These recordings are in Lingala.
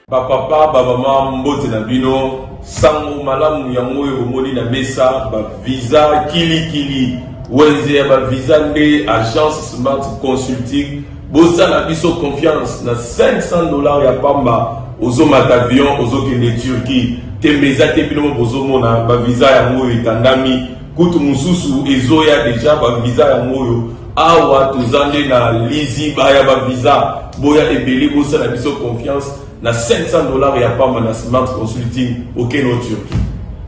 Papa, maman, mbote na bino, sango malamu yango yo moni na mesa, ba visa kili wenze ya ba visa nde agence Smart Consulting, bosa na biso confiance na $500 ya pamba, ozo matavion, ozo kende Turquie, te meza te bino bozo mona, ba visa yango yo etandami, kutu mususu ezo ya deja ba visa yango yo, awa tozande na lizi ba ya ba visa, boya ebeli bosa na biso confiance, na $500 ya pas na Smart Consulting au Kenya Turquie.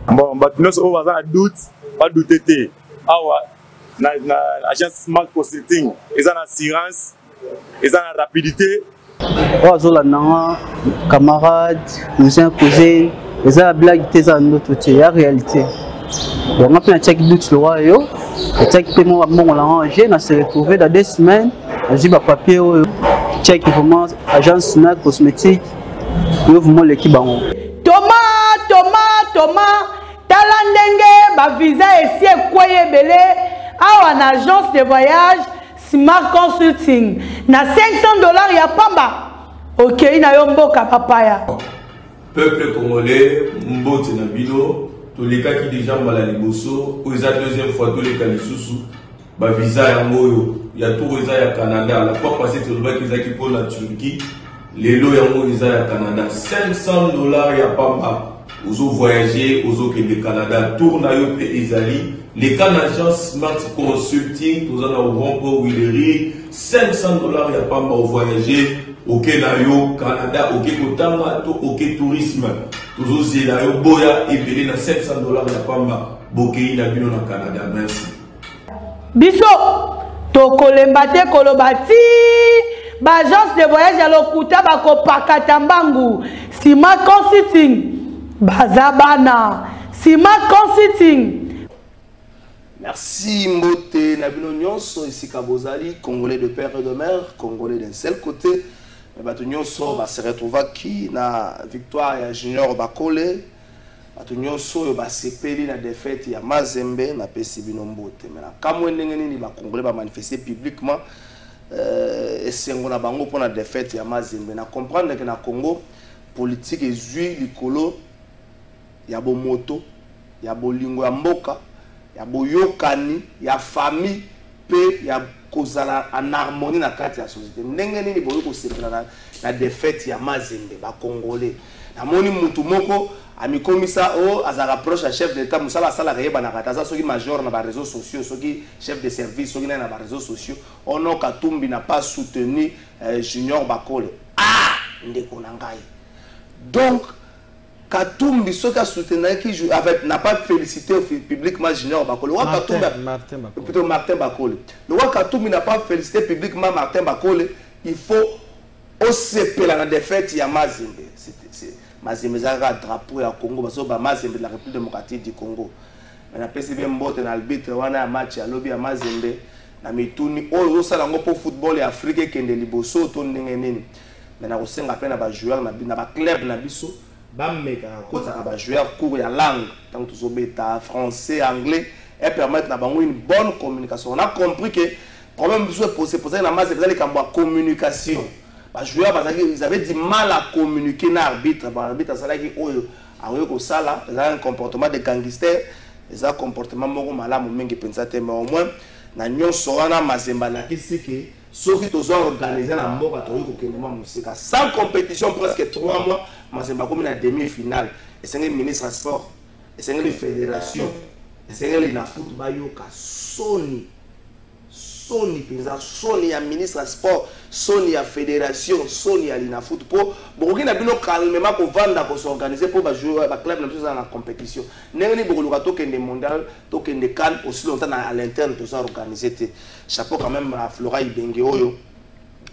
Bon, maintenant on va doute, pas douter. Na agence Smart Consulting, ils ont assurance, ils ont rapidité. Zola camarade, cousin, cousine, ils ont blague tes en notre côté, la réalité. Donc on a fait un check doute le roi yo, le check paiement on l'a rangé, on s'est retrouvé dans 2 semaines, on dit papier check vraiment agence Smart Cosmétique. Thomas, talandenge, ba visa ici ekoye belé, awa na agence de voyage Smart Consulting. Na $500 ya pamba. OK, na yo mboka papaya. Peuple congolais, mbote na bino, tous les cas qui déjà mal à liboso, ou la deuxième fois tous les cas lisusu, ba visa ya moyo, ya tout visa ya Canada, la fois passée tout le monde qui pour la Turquie. Les lots yango visa ya Canada, $500 ya pamba. Ozo voyager, ozo kende Canada, tourna yo pe ezali. Les Canadiens Smart Consulting, nous en avons pour Willery, $500 ya pamba au voyager, ok na yo Canada, ok kotanga, ok tourisme. Ozo zela yo boya ebele na $500 ya pamba, bokei na bino na Canada. Merci. Biso, tokolembate kolobati. Agence de voyage à l'Okuta bako pakatambangu Smart Consulting bazabana Smart Consulting. Merci Mbote Nabino Nyonso ici Kabozali, Congolais de père et de mère, Congolais d'un seul côté. Mais Nyonso va se retrouver qui na victoire ya Junior Bakole. Nyonso va se payer la défaite ya Mazembe na pesi bino Mbote. Mais na kamwendenge nini ba Congolais va manifester publiquement. Et c'est un bango pour la défaite ya Mazembe. Na comprendre que na Congo politique ezui likolo ya bo moto, ya bolingo ya mboka, ya boyokani, ya famille pe ya kozala en harmonie na kati ya société. Ndenge nini boyo ko sepela na défaite ya Mazembe ba Congolais. Na moni mutu moko amikomisa o azara proche à chef d'état musala sala reba na kataza soki major na ba réseaux sociaux soki chef de service soki na ba réseaux sociaux ono Katumbi n'a pas soutenu Junior Bakole ndeko na ngai. Donc Katumbi soki a soutenu qui avec n'a pas félicité publiquement Junior Bakole. Plutôt Martin Bakole. Le roi Katumbi n'a pas félicité publiquement Martin Bakole. Il faut oseper la défaite ya Mazembe. Mazembe zaka drapeau ya Congo parce que Mazembe de la République démocratique du Congo. Na PCB mbote na arbitre wana ya match ya lobby ya Mazembe na mituni oyo sala ngo pour football ya Afrique kende liboso to ndenge nini. Mais na kosenga pe na ba joueur na ba club na biso ba meka kota ba joueur cours ya langue tant to beta français anglais et permettre na bango une bonne communication. On a compris que problème besoin poser na Mazembe les kambo communication. Les joueurs ils avaient du mal à communiquer avec l'arbitre. L'arbitre a un comportement de gangster, ils ont un comportement malade, mais au moins, nous sommes Mazemba qui ceux qui ont organisé la mort sans compétition presque 3 mois, Mazemba comme une demi-finale. Et c'est le ministre des Sports, et c'est la fédération, et c'est le football Sony. Sony à ministre des Sports, Sony à fédération, Sony à l'INA football. Beaucoup qui n'a pas calmement pour vendre, pour s'organiser pour jouer à club dans la compétition. N'est-ce pas beaucoup de token des mondial, token des cannes aussi longtemps à l'interne pour s'organiser. Chapeau quand même à Flora Ibenge Oyo,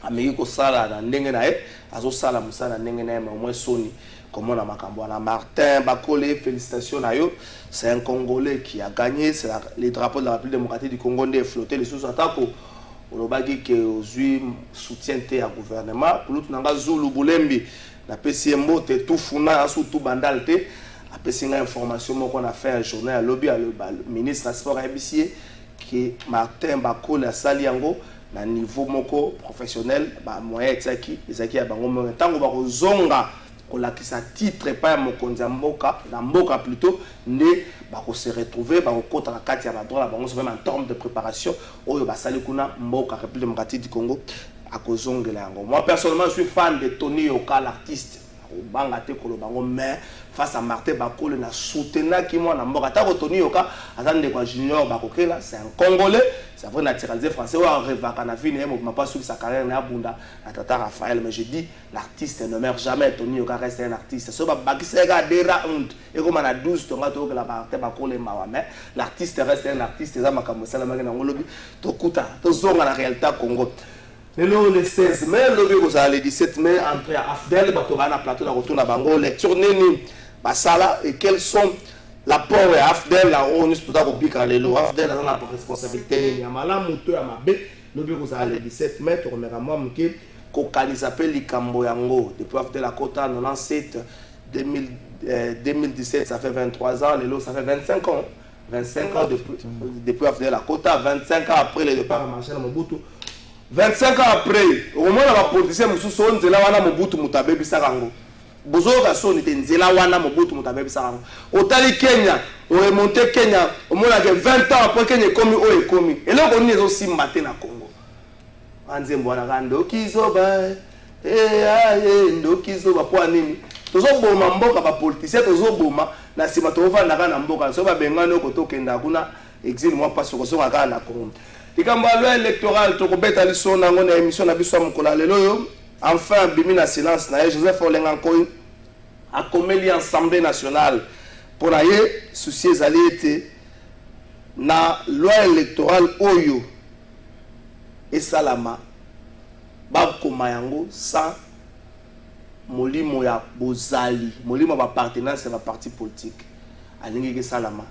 Amérique au Sala, dans Nengenae, Azo Sala Moussa, dans Nengenae, mais au moins Sony. Comme on a Makambouana Martin Bakole, félicitations à eux. C'est un Congolais qui a gagné. C'est les drapeaux de la République démocratique du Congo ont flotté les sous-attaques. On a dit que aujourd'hui soutient le gouvernement. Pour nous, on a Zulu Boulembi, la PCMO, tout Funa, tout Bandal, après c'est une information qu'on a fait un journée à lobby le ministre des Sports ABC qui Martin Bakole a sali yango na niveau moko professionnel ba moyen tsaki ezaki ya bango mo tango ba kozonga kolakisa titre pa ya mokonzi mboka na mboka plutôt ne ba ko se retrouver ba ko kota na kati ya ba droit bango so même en termes de préparation oyo ba sali kuna mboka République démocratique du Congo à kozongela yango. Moi personnellement je suis fan de Tony Yoka l'artiste banga te kolobango mais face à Martin Bakole na soutenir qui moi na mboka ta ko Tony Yoka azande kwa junior bakokela c'est un Congolais c'est vrai naturalisé français ou revaka na vie ne m'a pas sur sa carrière na bunda na tata Raphaël mais je dis l'artiste ne meurt jamais. Tony Yoka reste un artiste so ba bakisa ga dera honte et comme na 12 tonga to que la Martin Bakole mawa mais l'artiste reste un artiste za makambo sala manga na ngolobi to kuta to zonga na réalité Congo. Le 16 mai, le 17 mai, entre Afdel, Batorana, plateau, la retour à Bango, lecture Nini, Basala, et quels sont l'apport à Afdel, la ONU, pour ta copie, car les Afdel a la responsabilité, il y a malin, mouteur à ma baie, le 17 mai, tu remets à moi, qui s'appelle Likambo Yango, depuis Afdel à Kota, 97, 2017, ça fait 23 ans, les lots, ça fait 25 ans. 25 ans depuis Afdel à Kota, 25 ans après le départ à Marshal Mobutu. 25 ans après, au moment où la politicien Moussou Nzela wana Mobutu mutabe bisarango. Bozo gaso ni Nzela wana Mobutu mutabe bisarango. Otali Kenya, on est monté Kenya, au moins 20 ans après Kenya komi o e komi. Et là on est aussi maté na Congo. Anze mbwana kando kizoba. Ndo kizoba kwa nini? Tozo boma mboka ba politicien tozo boma na sima to vanda kana mboka so ba bengano ko tokenda kuna exil moi pas so ngaka na Congo. Et quand la loi électorale, tu as dit son émission enfin, bimi silence, Joseph Olenga a commis l'Assemblée nationale pour aller soucier les alliés na loi électorale Oyo et Salama, Bab Komayango, sans Molimo ya Bozali, Molimo ba partenance à la parti politique, Alingi Salama,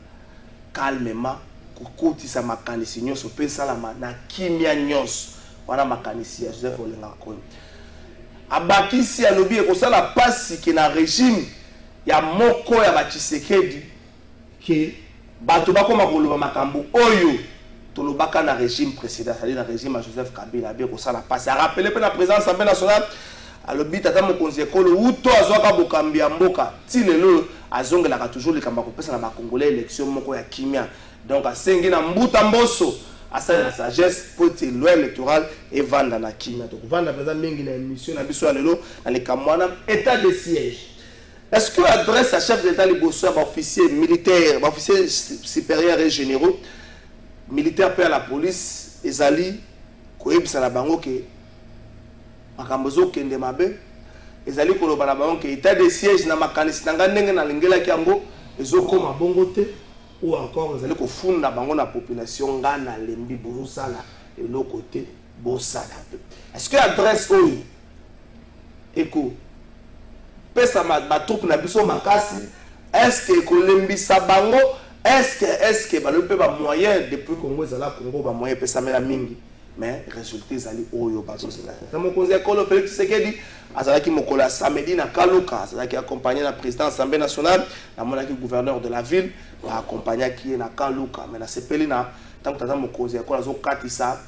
calmement. Kokotisa makanisi nyonso pe salama na kimia nyonso wana makanisi ya Joseph Olenga Koyo abakisi alobi ekosala pasi ke na régime ya moko ya Tshisekedi ke bato bakoma koloba makambo oyo tolobaka na régime précédent, c'est-à-dire na régime ya Joseph Kabila be kosala pasi a rappelé pe na président de l'Assemblée nationale alobi tata mokonzi ekolo uto azwaka bokambi ya mboka ti lelo azongelaka toujours likamba kopesa na bakongolais élection moko ya kimia. Donc, à Sengina Mbuta Mboso, à sa sagesse, pour être loi électorale et vendre na Kina. Donc, vendre dans une émission, dans les Kamwana, état de siège. Est-ce que l'adresse à chef d'État Liboso, officier militaire, officier supérieur et généraux, militaire à la police, Ezali, Koebisa la bango ke, Makambozo Kende Mabe, Ezali Koloba la bango ke, état de siège, na makanisi, Nanganenge na Lingela Kiambo, Ezoko Mabongote. Ou encore vous allez confondre la bango na population ngana lembi bosala et l'autre côté bosala. Est-ce que l'adresse oyo eko pesa ma troupe na biso makasi est-ce que ko lembi sa bango est-ce que ba le pe ba moyen depuis Congo ezala Congo ba moyen pesa mela mingi mais résultat ezali oyo bazo sala. Tamo konze ekolo Félix Tshisekedi azalaki mokola samedi na Kaluka azalaki accompagné la président de l'Assemblée nationale na monaki gouverneur de la ville a accompagné qui est na Kaluka mais na sepeli na tant que tata mokozi ekolo zo katisa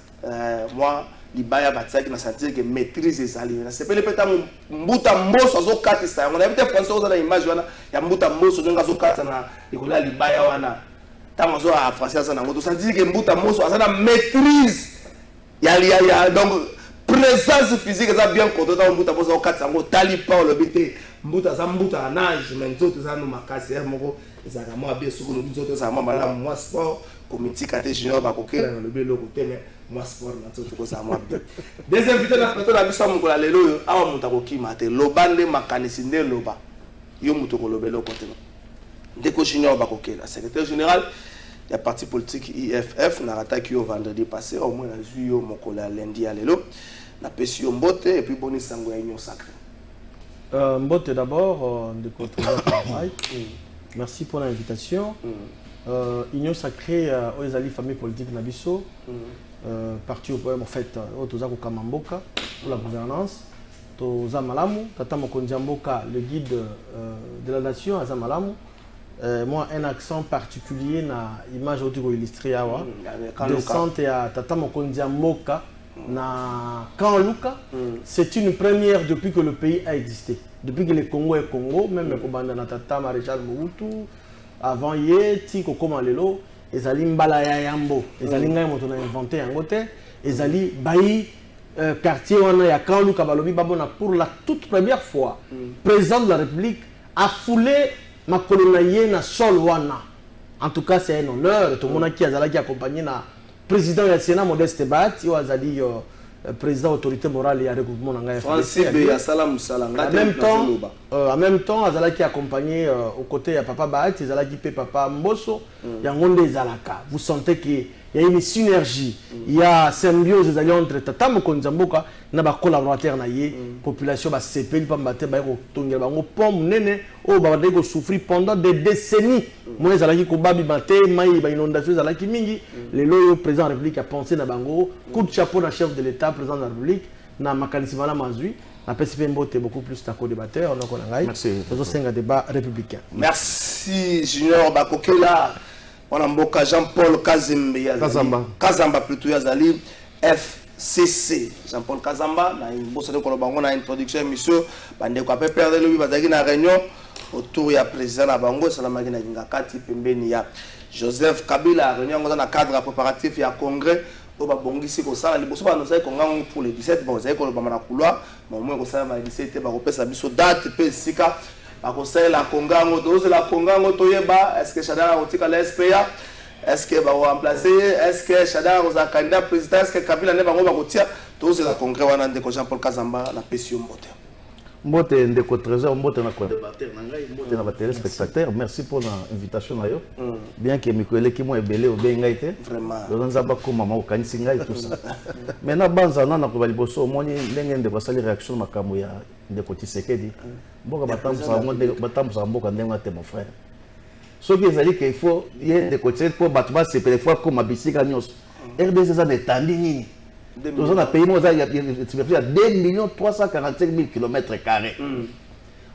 moi libaya batsaki na sentir que maîtrise ezali na sepeli peta mbuta mboso zo katisa on a vu François dans l'image wana ya mbuta mboso donc zo katisa na ekola libaya wana tant zo a français na ngoto sentir que mbuta mboso azana maîtrise ya donc présence physique ça bien content dans mbuta mboso katisa ngo tali pa le bité mbuta za mbuta nage mais nzoto za no makasi moko ezaka moi bien soko no nzoto za moi moi sport comité kate junior ba kokela na le côté mais moi sport na nzoto ko za moi bien des invités na plateau na biso mongola lelo awa muta ko kimate lobande makanisi nde loba yo muto ko lobelo côté ndeko junior ba kokela secrétaire général ya parti politique IFF na rataki yo vendredi passé au moins na juillet mokola lundi à lelo na pesi yo mbote et puis boni sango ya union sacrée. Mbote d'abord de travail. Merci pour l'invitation. Union sacrée aux alliés famille politique Nabiso, parti au poème en fait au Tozako Kamamboka pour la gouvernance, Toza Malamu, Tata Mokonzi Mboka, le guide de la nation à Zamalamu, moi un accent particulier na image auto illustré awa descente ya tata mokonzi ya mboka na Kanluka. C'est une première depuis que le pays a existé, depuis que le Congo est Congo, même le Kobanda na tata Maréchal Mobutu avant ye ti kokoma lelo ezali mbala ya yambo ezali ngai moto na inventé yango te ezali bayi quartier wana ya Kanluka balobi babona pour la toute première fois président de la République a foulé ma colonnaie na sol wana. En tout cas c'est un honneur. Tout le monde qui a accompagné na président du Sénat Modeste Bat, il a dit président autorité morale et regroupement en même temps Azala qui accompagné aux côtés de Papa Bat, Azala qui paie Papa Mbosso, il y a un Zalaka. Vous sentez qu'il y a une synergie, il y a symbiose entre Tata Mokonzi Mboka na ba collaborateur na ye population ba CPL pa mbaté ba ko tongela bango pomme nene o ba de ko souffrir pendant des décennies. Moi Zalaki ko babi maté mai ba inondation Zalaki mingi le loyo président de la République a pensé na bango coup de chapeau na chef de l'État président de la République na makanisi bana mazui na PCP Mbote beaucoup plus ta co-débatteur donc on a merci pour ce débat républicain. Merci Junior Bakokela on a mboka Jean-Paul Kazamba plutôt yazali FCC Jean-Paul Kazamba na bossa de kolobango na introduction émission bande ko perdre le bazaki na réunion autour ya président na bango salamaki na ngakati pembeni ya Joseph Kabila réunion na cadre préparatif ya congrès au babongisi ko sala liboso ba nozai ko ngango pour le 17 bon zai ko ba na couloir mais au moins ko sala ma 17 ba ko pesa biso date pe sika ba ko sala la kongango doze la kongango toyeba est-ce que Chadara otika la SPA est-ce que va remplacer est-ce que Chadara aux candidat président est-ce que Kabila ne va kotia doze la congrès wana ndeko Jean-Paul Kazamba la PCO Mbote Mbote ndeko trésor Mbote na ko débatteur na ngai Mbote na ba téléspectateurs merci pour l'invitation na yo bien que mikolé ki mo ebele o benga ite vraiment donza ba ko mama o kanisi ngai tout ça maintenant banza na ko bali boso moni ndenge ndeko sali réaction makambo ya ndeko Tshisekedi mboka batambusa mboka ndenge te mon frère ce qui ezali que il faut y de côté pour battre c'est des fois comme bisika nyos RDC ça netandi nini nous on a payé moi ça il y a 2 345 000 km².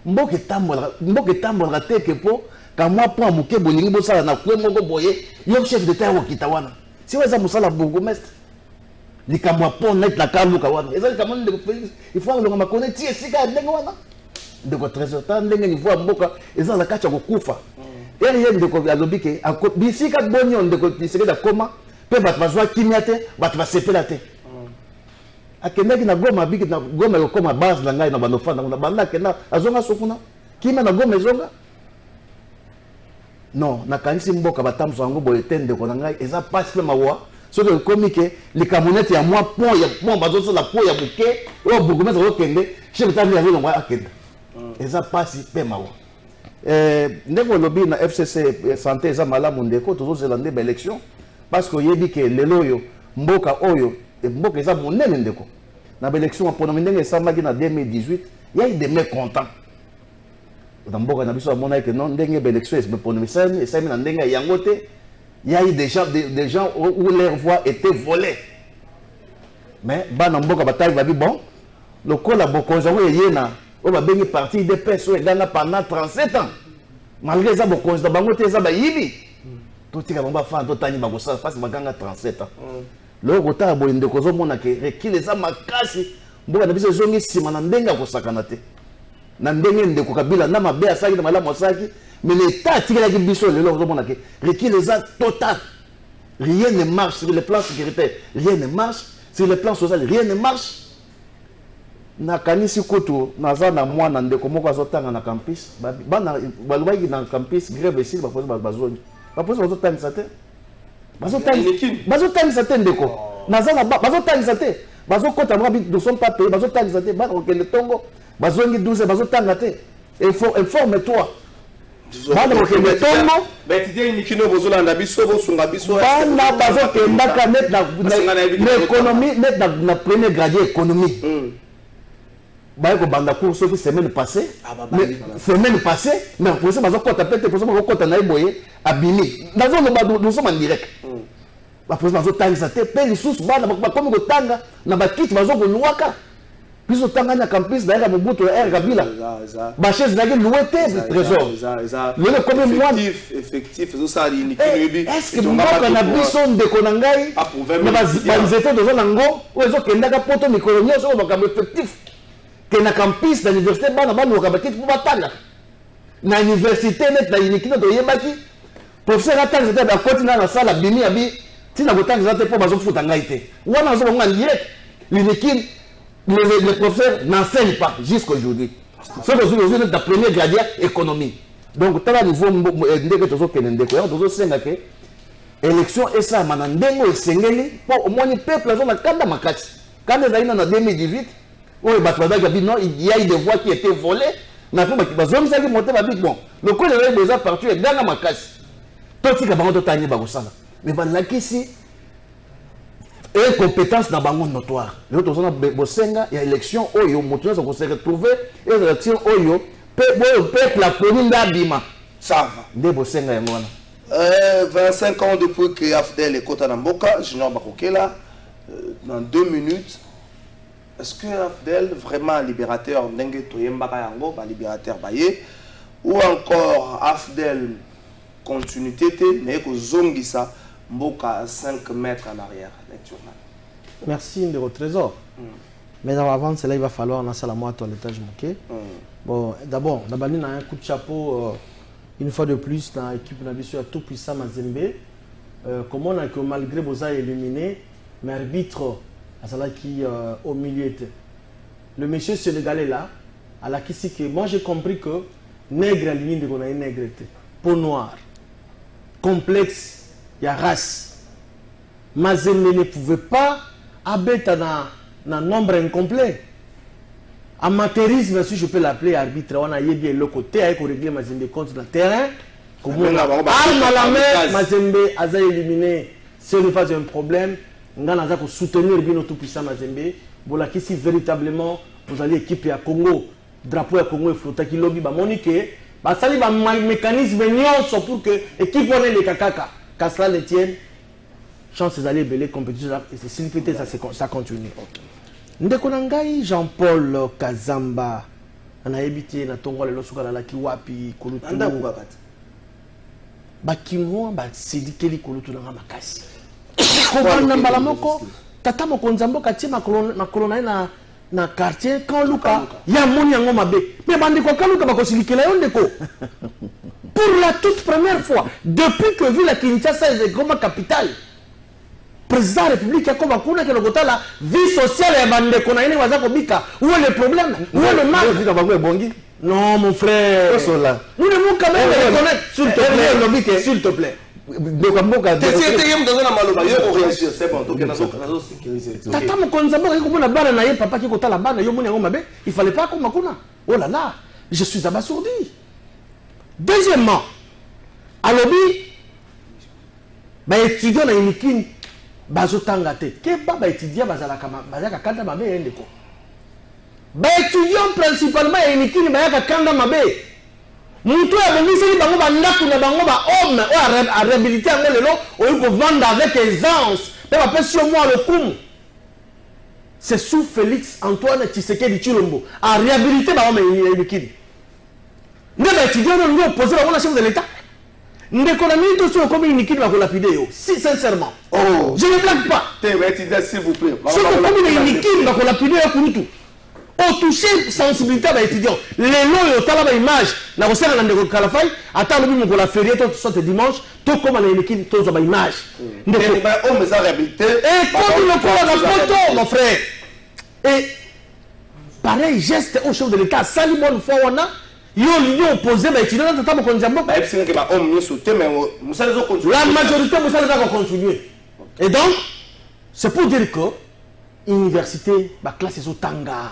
Mboka tambola te que pour quand moi pour muke bolingi bosala na kwe moko boye yo chef de terre okitawana si weza musala bourgmestre likamwa pon net la Kanluka wana ezali kamone de il faut le makone tie sika ndenge wana de ko trésor tan ndenge niveau mboka ezala kacha kokufa eri de ko alobi ke bisika bonyo de ko tiseke da koma pe bat bazwa kimia te bat basepela te akendaki na Goma biki na Goma ko koma base na ngai na banofanda na banda kena azonga sokuna kimia na Goma ezonga non na kanisi mboka batamso yango boye tende ko na ngai eza passe pe mawa so que komi ke likamonete ya moi pont ya pont bazoso la pont ya buke o bourgmestre o kende chef d'état ya lo ngwa akenda eza passe pe mawa ndeko lobi na FCC santé eza malamu ndeko tozozela nde ba élection parce que yebi ke lelo yo mboka oyo mboka eza monene ndeko na ba élection pour ndenge esambaki na 2018 ya des mécontents dans mboka na biso amona ke non ndenge ba élection pour ndenge esami na ndenge yango te il y a eu des gens où leur voix était volée mais bana mboka batali babi bon le collaborateur ko yena o ba bengi parti de PSO et dans pendant 37 ans malgré ça bokonzi da bango te za ba yibi to tika bamba fa to tani bango ça face baganga 37 ans le retard boinde ko zo mona ke rekile za makasi mboka na biso zongi sima na ndenga ko sakana te na ndenge ndeko Kabila na mabe asaki na malamu asaki mais l'état tika ki biso le zo mona ke rekile za total rien ne marche sur le plan sécuritaire rien ne marche sur le plan social rien ne marche na kanisi kutu naza na mwana ndeko moko azotanga na campus bana balobaki na campus grève ici bazongi bapoza bazotangisa te bazotangisa te ndeko naza na bazotangisa te bazokota mwa nous sommes pas payés bazotangisa te bana okende tongo bazongi 12 bazotanga te informe toi bana okende tongo betidie nikino bozolanda biso bosunga biso bana bazokendaka net na économie net na premier gradient économie baye ko banda cours sauf semaine passée mais pour ça bazo kota pete pour ça bazo kota na eboye abimi nazo lo nous sommes en direct ba pour ça bazo tangisa te pe lisusu bana ba komi ko tanga na ba kit bazo ko luaka Plus au Tangana campus, d'ailleurs, à Mobutu, à Kabila. Bachès n'a pas loué le trésor. Le combien de mois effectif, c'est ça, est-ce que moi, quand on a vu son déconangaï, ils étaient dans un angle où ils ont qu'un daga poto micronier, ils ont un effectif. Que na campus, dans l'université, ils ont un effectif pour battre. Dans l'université, dans l'université, dans l'université, professeur Atal, c'était à côté de la salle, à Bini, à Bini, si la boutique était pour baser foot en Haïti. Ou on a un direct, l'université. Les professeurs n'enseignent pas jusqu'à aujourd'hui. C'est aujourd'hui la première gradient économie. Donc, tu as niveau de l'élection et ça, manandengo et sengeli, pour au moins le peuple, la kanda makati. Quand les années en 2018, il y a eu des voix qui étaient volées. Mais après, bon, le coup de déjà parti est dans la makati. Tout ce qui est mais ici, et compétence dans le notoire. Les autres sont il y a élection, il y a élection, se retrouver, et les élections, il y a peuple la commune d'Abima. Ça va. 25 ans depuis que Afdel est Kota Namboka, Junior Bakokela, dans 2 minutes, est-ce que Afdel vraiment libérateur Ndenge Toyembaka Yango, libérateur Baye, ou encore Afdel continuité, mais que Zongisa Mboka 5 mètres en arrière. Merci Ndero Trésor. Mais avant cela, il va falloir lancer la moitié à l'étage manqué. Bon, d'abord, on a un coup de chapeau une fois de plus dans l'équipe de tout puissant Mazembe. Comment on a que malgré Boza éliminé, mais arbitre qui au milieu était. Le monsieur sénégalais là, à la qui que moi j'ai compris que nègre aligné de qu'on a une nègre peau noire, complexe, il y a race. Mazembe ne pouvait pas abattre dans un nombre incomplet. Amateurisme, si je peux l'appeler arbitre, on a bien le côté avec régler Mazembe contre le terrain. Comme on a la main, Mazembe a éliminé. Ce n'est pas un problème. On a soutenir bien tout puissant Mazembe. Voilà qu'ici véritablement vous allez équiper à Congo, drapeau à Congo et flotta qui lobby ba monique. Bah ça li ba mécanisme nyonso pour que équipe on les kakaka. Qu'à cela les tienne. Chance d'aller belle compétition et c'est s'il peut ça continue. Ndekonangai Jean-Paul Kazamba on a habité na tongo le losuka la kiwapi kolutu. Anda kubakati. Bakimo ba sidikeli kolutu na makasi. Ko na mbalamoko tata mokonzambo kati makolona na quartier quand Luka ya moni yango mabe. Mais bandi ko kaluka bakosilikela yo ndeko. Pour la toute première fois depuis que vu la Kinshasa est comme capitale. Président de la République, comme on a la vie sociale et bande qu'on a une bika. Où est le problème? Où est le mal? Non, mon frère. Nous devons quand même le reconnaître, s'il te plaît. S'il te plaît. Il fallait pas qu'on m'accorde. Oh là là, je suis abasourdi. Deuxièmement, à l'objet, étudiant dans une équipe. Bazotanga te ke baba étudiant bazalaka kanda mabe endeko ba étudiant principalement enikini bayaka kanda mabe mutu ya bongiseli bango bandaku na bango ba homme a réhabilité ngo lelo oyi ko vendre avec aisance pe ba pesi au moins le coup c'est sous Félix Antoine Tshisekedi Tshilombo a réhabilité ba homme enikini ne ba étudiant no opposé ba na chef de l'état. L'économie de ce communiqué va la vidéo. Si sincèrement. Oh. Je ne blague pas. S'il vous plaît. Ce communiqué va la vidéo pour tout. Au toucher sensibilité à l'étudiant. Les lois et au talent d'image. La recette à l'endroit de Kalafay. Attends le minimum pour la férié, soit dimanche. Tout comme les équipes, tous à l'image. On me a réhabilité. Et comme le coup à la photo, mon frère. Et pareil geste au chef de l'État. Salut, bonne fois, on a. L'union opposée, la majorité va continuer. Et donc, c'est pour dire que l'université, la classe est au tanga.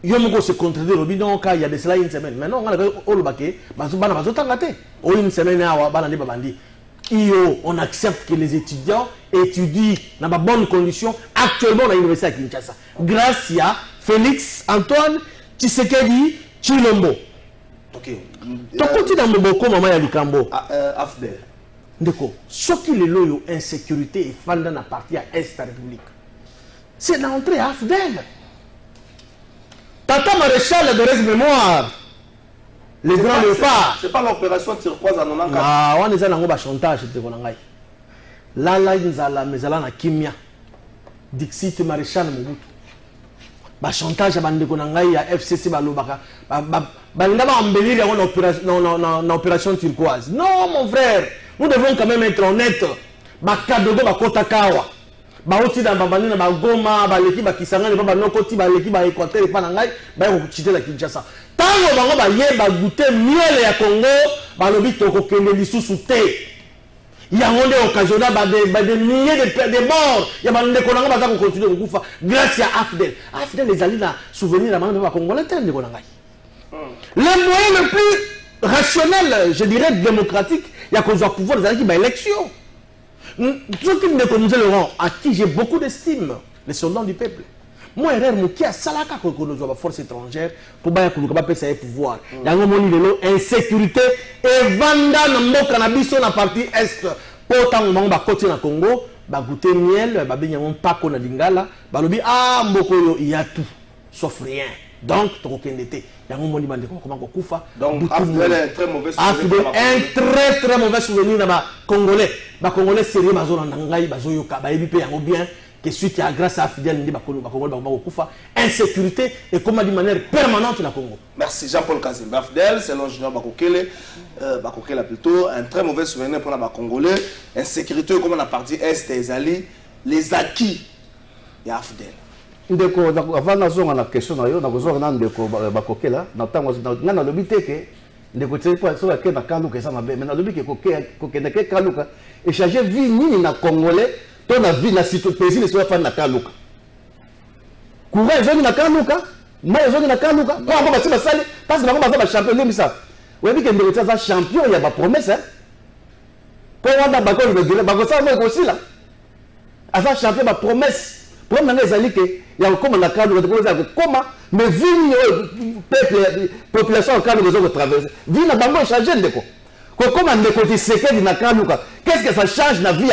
Il y a se contredire au bidon car il y a de cela une semaine. Maintenant, on a le baquet, une semaine on accepte que les étudiants étudient dans de bonnes conditions actuellement à l'université à Kinshasa. Grâce à Félix Antoine Tshisekedi Tshilombo. Ok. Tu continues dans mon boko, maman Yalikambo. Afdel. Ndeko, ce qui est loyo insécurité et fanda na partie à Est de la République. C'est l'entrée à Afdel. Tata Maréchal de reste mémoire. Les grands léopards. C'est pas l'opération turquoise en 94. Ah, on est un chantage. Là, ils ont mais là, na Kimia. Dixit Maréchal Mobutu. Ba chantage à bande konangai ya FCC balobaka. Ba ndaba embellir dans opération turquoise. Non, mon frère. Nous devons quand même être honnêtes. Ba kadogo ba kotakawa. Ba oti dans babani na ba Goma, ba leki ba Kisanga ne ba nokoti ba leki ba Équateur pa nangai, ba ko chiter la Kinshasa. Tango bango ba ye ba goûter miel ya Congo, ba lobi toko kende lisusu te. Il y a des occasionnels, des milliers de morts. Il y a des gens qui continuent de faire grâce à Afdel. Afdel, les alliés, souvenir de la Congolais, les moyens le plus rationnel, je dirais démocratique, il y a qu'on doit pouvoir les alliés, l'élection. Ceux qui me connaissent Laurent, à qui j'ai beaucoup d'estime, les soldats du peuple. Moi, je suis à Salaka, qu'on a la force étrangère, pour que nous puissions pouvoir. Il y a une insécurité, et Vanda, dans cannabis, sur la partie est, autant que nous côté na Congo, bah goûter miel, bah bien on pas qu'on a lingala, bah le ah mboko il y a tout, sauf rien. Donc, tu aucun été. Il y a un monument de comment Koufa. Donc, Afdel est un très mauvais souvenir. Un très mauvais souvenir de Congolais. Les Congolais sérieux, ils ont nangai, ils ont yoka, ils ont bien. Que suite à grâce à Fidel Ndi Congolais, insécurité et comment de manière permanente dans le Congo. Merci Jean-Paul Kazim. Afdel, c'est l'ingénieur Bakokele, Bakokele plutôt, un très mauvais souvenir pour les Congolais. Insécurité, comme on a parti Est et alliés, les acquis de Afdel. Ndeko avant nazonga na question na yo na kozonga na ndeko Bakokela na tango na lobi teke ndeko tsepo so ka na kaluka ça mabe mais na lobi ke kokende ke kaluka échanger vie nini na Congolais ton a vie na sito pays les soit fan na kaluka courant ezongi na kaluka moi ezongi na kaluka ko ngo ba sali parce que bango ba champion lemi ça webi ke ndeko tsa champion ya ba promesse hein ko wanda ba ko ngile ba ko sa mo ko sila asa champion ba promesse pour moi les alliés que il y a comme la cadre de comment mais vie population au cadre des autres traverser vie na bango changer ndeko comment ndeko tiseke na kaluka qu'est-ce que ça change la vie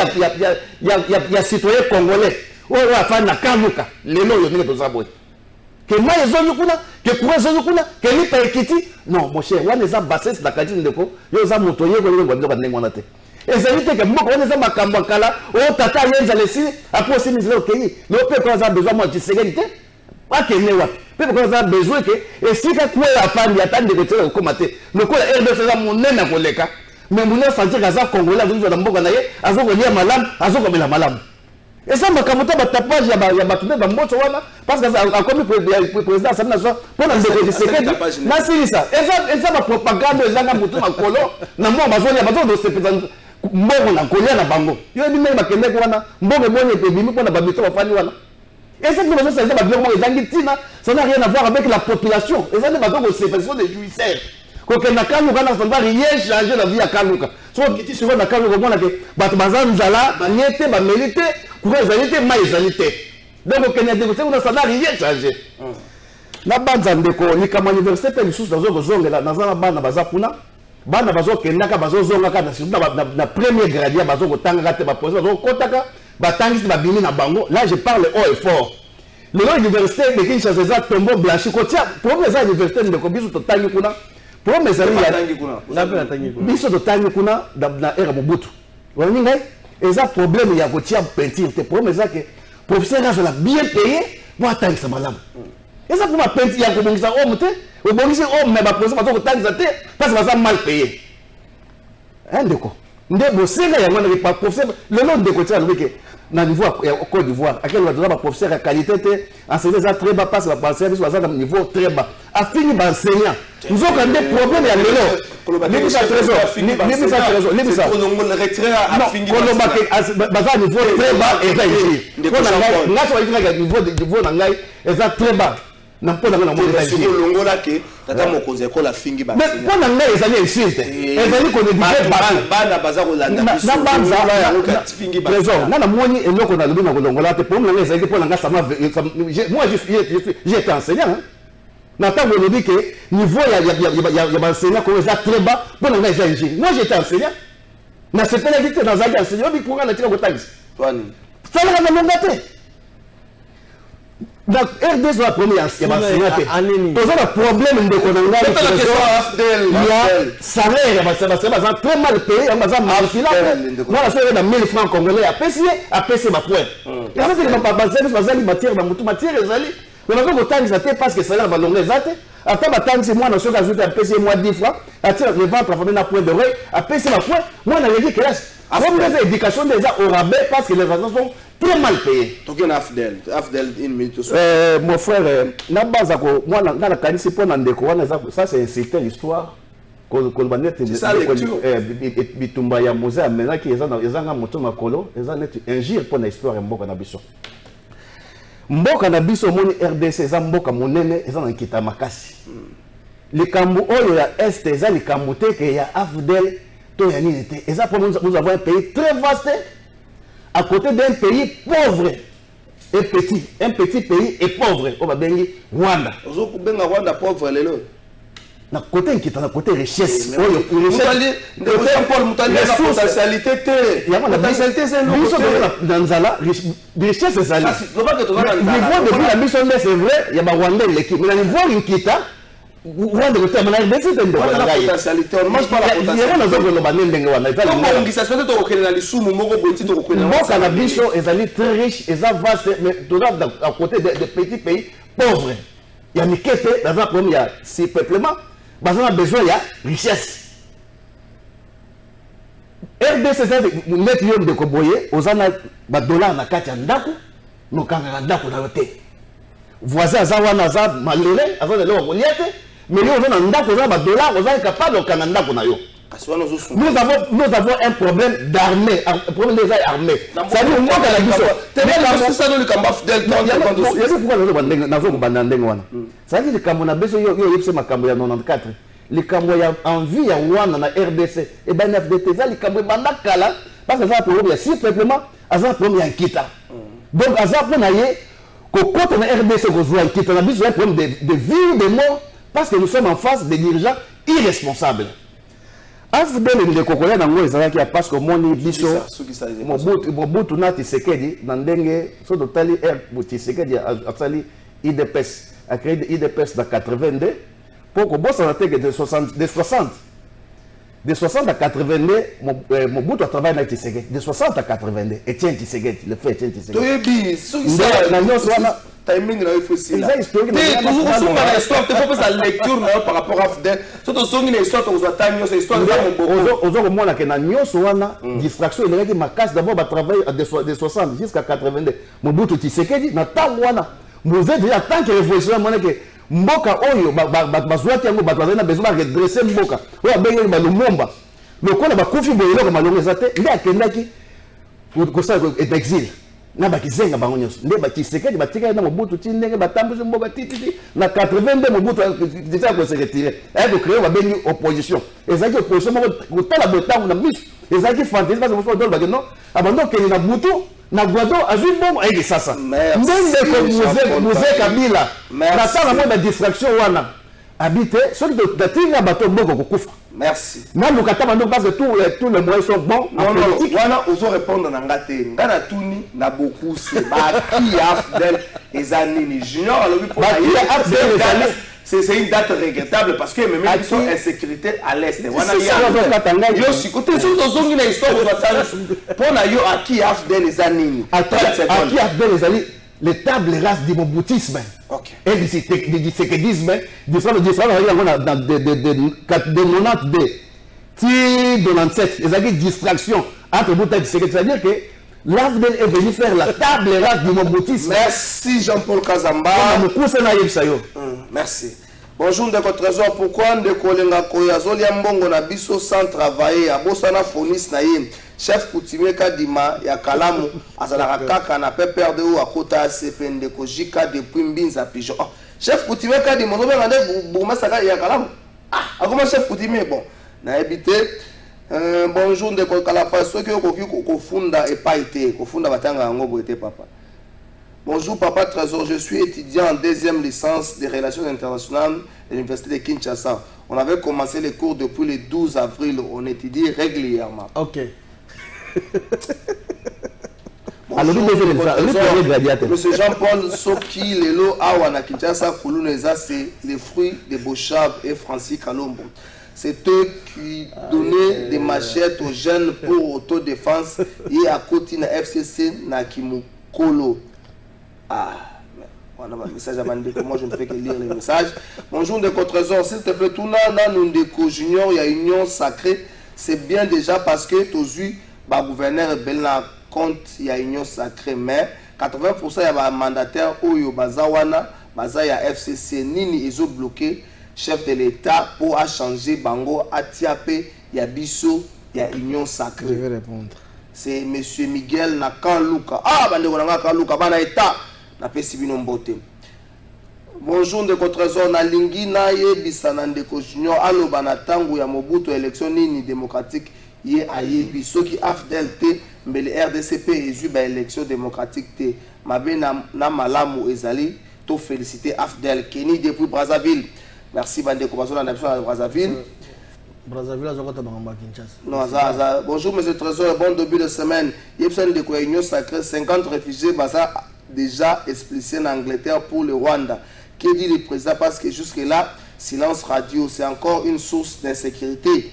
il y a citoyen congolais ou va faire na kaluka lelo yo ndeko zaboy que moi les autres kuna que pour les autres kuna que ni pa ekiti non mon cher wana za bassesse na kati ndeko yo za motoye ko ngo ndeko ndenge wana te ezalite ke mboko wana za makambo kala o tata yenza lesi après aussi nous OK le peuple quand a besoin de sécurité pas que ne wapi peuple quand a besoin que et si ka kwa la famille attendre de te komate le ko RDC za monena koleka mais mona sentir que ça congolais zo na mboka na ye azoko lia malam azoko mela malam et ça makambo ta tapage ya batumbe ba mboto wana parce que ça a commis président ça na so pour na de sécurité na sirisa et ça ba propagande ezanga mutu makolo na mo bazoni bazo do se mbongo na kolia na bango yo bi me bakende ko wana mbongo bonye pe bimi pona babito bafani wana et cette chose ça ba biloko ezangi tina ça n'a rien à voir avec la population et ça ne va pas que c'est personne de jouisseur ko ke na kaluka na ça va rien changer la vie à kaluka so kiti sur na kaluka mona ke bato bazanzala banyete ba mérite pour ezalité ma ezalité donc ke na de ko ça n'a rien changer na banza ndeko ni kama université pe lisusu dazo ko zongela na zana bana bazakuna bana bazo kendaka bazo zongaka na premier gradien bazo kotanga te ba poser bazo kotaka batangisi ba bini na bango là je parle haut et fort l'université de Kinshasa za tombeau blanchi kotia problème za université de ko biso totangi kuna problème za ya biso totangi kuna na era Mobutu wani ngai eza problème ya kotia peinture te problème za que professeur a bien payé pour attendre sa malamu eza pour ma peinture ya ko bongisa homme te au bon ici homme mais ba poser bazo kotanga te parce que ça mal payé hein ndeko ndebo senga ya mwana pas professeur le nom de côté avec na niveau au Côte d'Ivoire à quel va ba professeur à qualité enseigner ça très bas passe ba passer sur ça niveau très bas a fini ba enseignant nous avons des problèmes ya lelo les ça trésor les ça le retrait a fini ba ça niveau très bas et ça ici na so il niveau na ngai et ça très bas na mpona na mo de sur longola ke tata mokoze ko la fingi ba mais mpona ngai ezali insiste ezali ko ne bana baza ko landa biso na banza ya ko fingi ba trésor na moni eloko na lobi na ko longola te pour ngai ezali mpona ngai ça moi j'étais enseignant na tango lobi ke niveau ya ba enseignant ko eza très bas mpona ngai eza ingénieur moi j'étais enseignant na sepela dite dans un enseignant bi pour na tika ko tangis toi ni ça na longola te Donc, RDC la première, il y a un problème de Konanga. Il y a salaire, très mal payé, il y a moi, je suis dans 1000 francs congolais à PC ma pointe. Et ça, c'est ma matière, mais on a autant de parce que ça là, attends, c'est moi, je suis ajouté à PC moi 10 francs, attends, le ventre, à point de rue, à PC ma pointe, moi, on a dit que là, comme les éducations déjà au rabais parce que les agents sont très mal payés. Afdel, une minute. Mon frère, la base, moi, dans la qualité, ça c'est un certain histoire. C'est ça la lecture. Bitumba ya Mose amena qui est un moto makolo, un gire pour l'histoire de Mboka Nabiso. Mboka Nabiso, mon RDC, c'est Mboka Monene, c'est un kita makasi. Les Kambu, il y a Est, il y a les Kamboute, il y a Afdel. Et ça, nous avons un pays très vaste à côté d'un pays pauvre et petit. Un petit pays et pauvre. On va bien dire Rwanda. Rwanda pauvre, na côté qui est na côté richesse. Potentialité, c'est richesse, c'est ça. Depuis la mission, c'est vrai, il y a Rwanda l'équipe. Mais le niveau une kita. Rwanda côté mais la potentialité on mange pas la potentialité. Très riche, et ça vaste, mais à côté des petits pays pauvres. Il y a une quête dans un premier, il y a ces peuplements, on a besoin de richesse. RDC, nous mettons de Koboye, aux dollars na Katia Ndako, nous avons Ndako na yoté. Voisin Zawana malheureux, avant de l'eau mais nous avons un dollars, nous sommes capables de faire un Ndako na yo. Nous avons un problème d'armée, un problème des armées. Ça veut dire que les Camerounais en vie en RDC et ben FDT, les Camerounais parce que ça a si simplement à ça problème en Kita. Donc à ça pour naïe que quand on a RDC qu'on voit en Kita, on a besoin de vie ou de mort parce que nous sommes en face des dirigeants irresponsables. Afdel le Congolais dans les années qui a parce que mon biso Mobutu na Tshisekedi dans ndenge so totali Tshisekedi a sali IDPS a créé IDPS dans 82 pour que boss en tête de 60 à 82 Mobutu a travaillé dans Tshisekedi de 60 à 82 et tiens Tshisekedi le fait tiens Tshisekedi timing là il faut aussi là toujours sur la histoire tu faut faire la lecture par rapport à Afdel surtout sur une histoire on doit timing c'est histoire aux moi là que na nyonso wana distraction il est ma casse d'abord va travailler de 60 jusqu'à 82 Mobutu Tshisekedi na tango wana Mobutu déjà tant que révolution mona que mboka oyo bazwaki yango bato bazali na besoin de redresser mboka oyo abengeli balumomba lokola bakufi boye eloko malongo eza te nde akendaki kosala exil na bakizenga bango nyonso nde Tshisekedi batikali na Mobutu ti ndenge batambusi mboka tititi na 82 Mobutu déjà ko se retirer et de créer babengi opposition ezaki opposition moko kotala botango na miso ezaki fantaisie parce que moso dol bageno abando keni na butu na Guado azui bongo ayeke sasa ndenge ko Mose Kabila na tala mo ba distraction wana habité soki datinga bato mboko kokufa. Merci. Moi, le kata parce que tous les moyens sont bons. Non, non, voilà, on va répondre dans ngate. Ngana tuni na beaucoup c'est Baki Afdel et Zanini Junior. Alors pour c'est une date regrettable parce que même ils sont en sécurité à l'est. Voilà, il y a aussi côté sur dans une histoire pour na yo Aki Afdel et Zanini. Aki Afdel et Zanini. Les tables races du moboutisme et du séquedisme, du sol dans 97, ils ont dit distraction entre Bouta et Tshisekedi. C'est-à-dire que l'Afdel est venu faire la table rase du moboutisme. Merci Jean-Paul Kazamba. Merci. Bonjour Ndeko Trésor, pourquoi Ndeko Lenga Koya Zolia Mbongo na biso sans travailler à Bosana Fonis na ye chef coutumier Kadima ya Kalamu azalaka kaka na PPRD ou akota CP Ndeko Jika depuis Mbinza Pigeon. Chef coutumier Kadima no benga nde bourgmestre ya Kalamu. Ah, comment chef coutumier bon na habité bonjour Ndeko Kalafa soki okoki kofunda et pas été kofunda batanga ngo boete papa. Bonjour Papa Trésor, je suis étudiant en deuxième licence des relations internationales de l'Université de Kinshasa. On avait commencé les cours depuis le 12 avril, on étudie régulièrement. Ok. Bon, Monsieur Jean-Paul Soki, Lelo, Awana Kinshasa, Koulouneza, c'est les fruits de Bochab et Francis Kalombo. C'est eux qui donnaient des machettes aux jeunes pour autodéfense et à côté de FCC Nakimukolo. Ah, on a un message à Mandeko, moi je ne fais que lire les messages. Bonjour de Cotrezor, s'il te plaît, tout le monde Junior, il y a une union sacrée. C'est bien déjà parce que Tozu, le gouverneur Belna compte, il y a une union sacrée, mais 80% il y a un mandataire Oyo Bazawana, Bazaya FCC, Nini, ils ont bloqué. Chef de l'État pour changer Bango, Atiapé, il y a Bissot, il y a Union Sacrée. Je vais répondre. C'est M. Miguel Nakanluka. Ah, Nakanluka, Bana État, n'a pas suivi nos beautés. Bonjour de Cotrezor, na lingi na ye bisanandeko junior, alo banatangu ya Mobutu élection nini démocratique ye aye biso qui afdel te mbele RDCP ezu ba élection démocratique te mabe na malamu ezali to féliciter afdel Kenny depuis Brazzaville. Merci Bandeko Bazola de Brazzaville. Brazzaville, Kinshasa. Non, bonjour Monsieur Trésor, bon début de semaine. Yepsen de Union Sacrée, 50 réfugiés, Baza déjà explicité en Angleterre pour le Rwanda. Que dit le président? Parce que jusque-là, silence radio, c'est encore une source d'insécurité.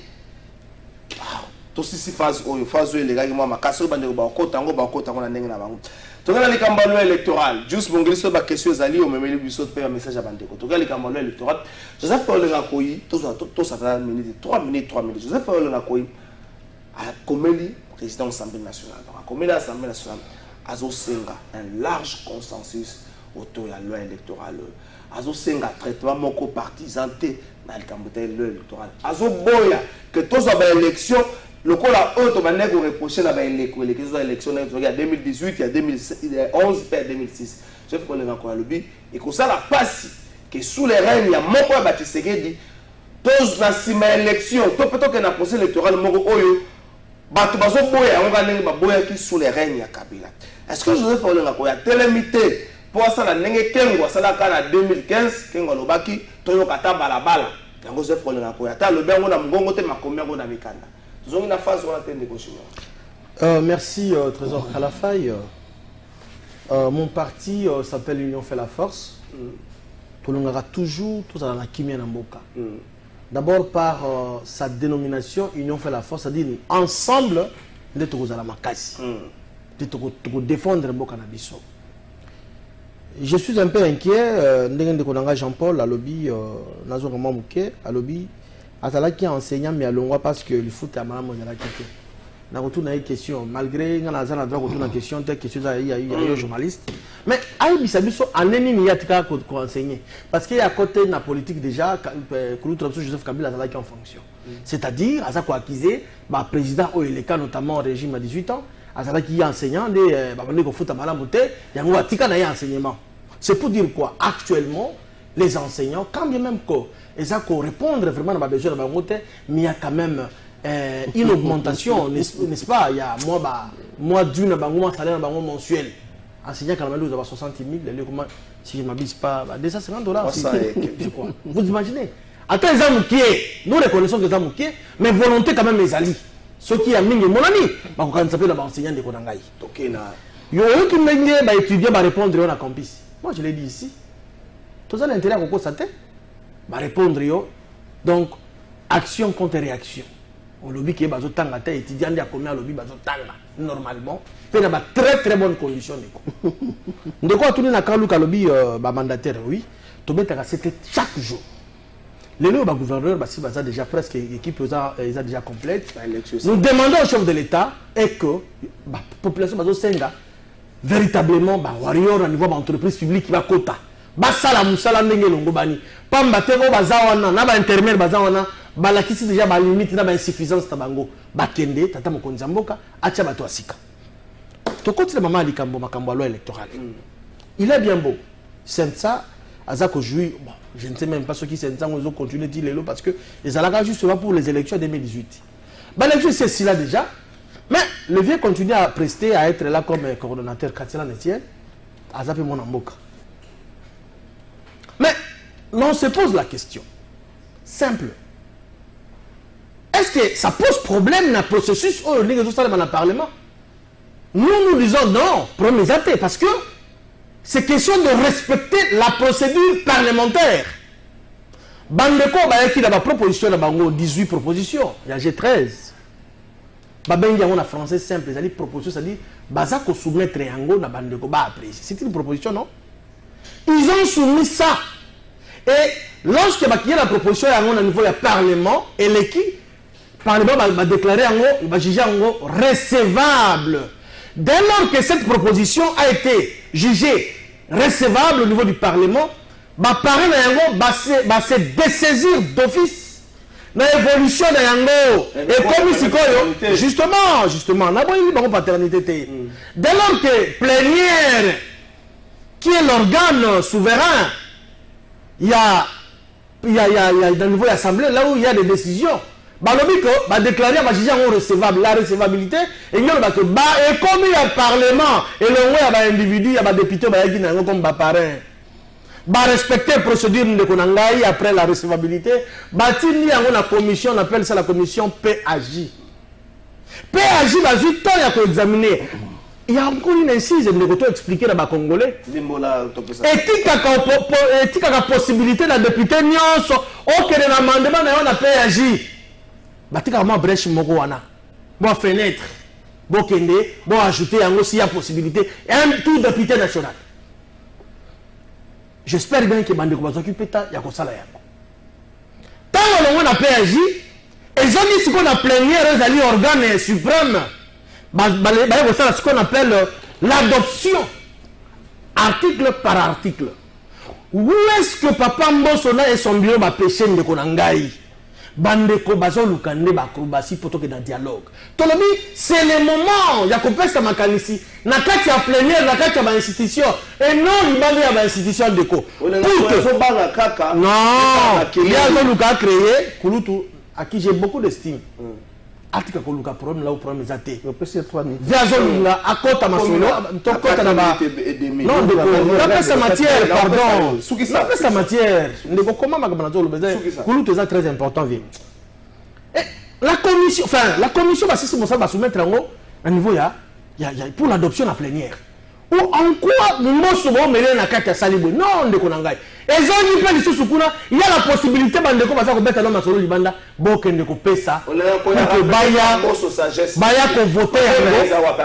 Tout ceci phase les gars, moi, Kasso Bandeko Bakotango, la nengue na bango. Toka les cambalo électoral, juste mon glisse ba question zali au même biso de un message à Bandeko. Toka les cambalo électoral, Joseph Paul Ngakoyi, tout ça minutes, 3 minutes. Joseph Paul Ngakoyi a Komeli président de l'Assemblée nationale. Donc a Komeli l'Assemblée nationale, azo senga un large consensus autour de la loi électorale. Azo senga traitement moko partisan té dans le cambotais loi électorale. Azo boya que tous les élections le coup là, eux, tu vas reprocher la élection il y a 2018, il y a 2011, il y a 2006. Je fais qu'on est encore à l'objet. Et que ça la passe, que sous les règnes, il y a mon point bâtissé qui dit, tous la sima élection, tout peut-être qu'on a procès électoral, mon oyo, batu bazo boya, on va aller boya qui sous les règnes à Kabila. Est-ce que Joseph Olengako a télémité pour ça la nenge kengo, ça la kana 2015, kengo lobaki, toyo kata balabala. Joseph Olengako a ta le bien on a mgongo te makomia on a mikanda. Merci Trésor Khalafay. Mon parti s'appelle Union fait la force. Tout le monde aura toujours tout ça dans la Kimia Namboka. D'abord par sa dénomination Union fait la force, c'est-à-dire ensemble de Tokozala Makasi, de défendre Mboka Nabiso. Je suis un peu inquiet. Jean-Paul à lobby, Nazo Ramamouké à lobby. Atala qui est enseignant mais à Longwa parce que le foot est à Madame Mozala Keke. On retourne à une question, malgré qu'on a une question, il y a eu un journaliste. Mais Aïe Bissabiso, en ennemi, il y a tout qu'on enseigner. Parce qu'il y a à côté de la politique déjà, Joseph Kabila qui est en fonction. C'est-à-dire, à ça qu'on a accusé, le président Oyeleka, notamment au régime à 18 ans, à ça qui est enseignant, il y a un enseignement. C'est pour dire quoi? Actuellement, les enseignants, quand bien même ils ont répondre vraiment à ma besoin de ma montée, mais il y a quand même une augmentation, n'est-ce pas? Il y a moi d'une salaire mensuel. Enseignant quand même, vous avez 60 000, si je ne m'abuse pas, $250, je crois. Vous imaginez? Après les amoukiers, nous reconnaissons que les amoukiers, mais volonté quand même les alliés. Ceux qui ont mis mon ami, quand on s'appelle l'enseignant de Kodangaï. Il y a eux qui m'ont étudié, répondre à la campus. Moi je l'ai dit ici. Tout ça l'intérêt à constater. Répondre donc action contre réaction. Au lobby qui est basé tanga té étudiant de combien lobby basé tanga normalement fait dans très très bonnes conditions. De quoi tourner na kaluka lobby mandataire oui to mettre c'était chaque jour. Les le gouverneur basi baza déjà presque équipe ils a déjà complète. Nous demandons au chef de l'État et que la population bazo senga véritablement warrior au niveau de l'entreprise publique qui va quota. Basala musala ndenge longo bani pamba teko bazawana na ba intermédiaire bazawana balakisi déjà ba limite na ba insuffisance tabango bakende tata mokonzi mboka acha bato asika to continue mama likambo makambo loi électorale il est bien beau ça azako jouir bon, je ne sais même pas ce qui c'est ont continué dire lelo parce que les alaka juste pour les élections 2018 ba l'élection c'est cela déjà mais le vieux continue à prester à être là comme coordonnateur Katila Netiel azape mon mboka. Mais on se pose la question simple. Est-ce que ça pose problème dans le processus où on est dans le Parlement? nous disons non, premier parce que c'est question de respecter la procédure parlementaire. Bandeko qui a ma proposition, 18 propositions, il y a G13. Babengi a français simple, c'est-à-dire proposition, c'est-à-dire baza ko soumettre yango na bandeko ba apprécier. C'est une proposition, non? Ils ont soumis ça. Et lorsque il y a la proposition au niveau du Parlement, et l'équipe, le Parlement va déclarer, va juger recevable. Dès lors que cette proposition a été jugée recevable au niveau du Parlement, le Parlement va se dessaisir d'office dans l'évolution de Yango. Et comme ici, justement, on a une paternité. Dès lors que plénière, qui est l'organe souverain, il y a dans le niveau de l'Assemblée, là où il y a des décisions, il va déclarer recevable, la recevabilité, et il y a comme il y a le Parlement, et le il y a des individus, il y a des députés qui sont comme parrain. Va respecter la procédure de Konangaï après la recevabilité. Il y a une commission, on appelle ça la commission PAJ. PAJ va vite examiner. Il y a encore une incise, je vais expliquer dans les Congolais. Et il y a la possibilité de député Nyonso, aucun amendement n'a PAJ. Il y a une brèche, une fenêtre, bon ajouter aussi la possibilité. Et un tout député national. J'espère bien que Bandeko va s'occuper de ça. Tant qu'on a PAJ, ils ont dit ce qu'on a plénière, ils ont organe suprême. C'est ce qu'on appelle l'adoption, article par article. Où est-ce que Papa Mbosona et son bureau va pêcher de Konangaï? Bandeko bazo lukande ba krubasi poto que dans dialogue. Tolobi c'est le moment ya kopesa makanisi na kati ya plénière na kati ya ba institution et non libandi ya ba institution deko. Non, il y a un luka créé kulutu à qui j'ai beaucoup d'estime. Article koluka problème là où problème zaté. Viazolunga akota masolo tokota na ba non de sa matière pardon sa matière ndeko comment makabana zo lobeza kulutu est très important vie. La commission va soumettre à niveau pour l'adoption à plénière. Ou en quoi nous sommes mêlés à la carte à Salibou? Non, de Konangaï. Et il y a la possibilité de commencer à mettre l'homme à Solo Libanda, Boken de couper ça. Pour que Baya qu'on vote.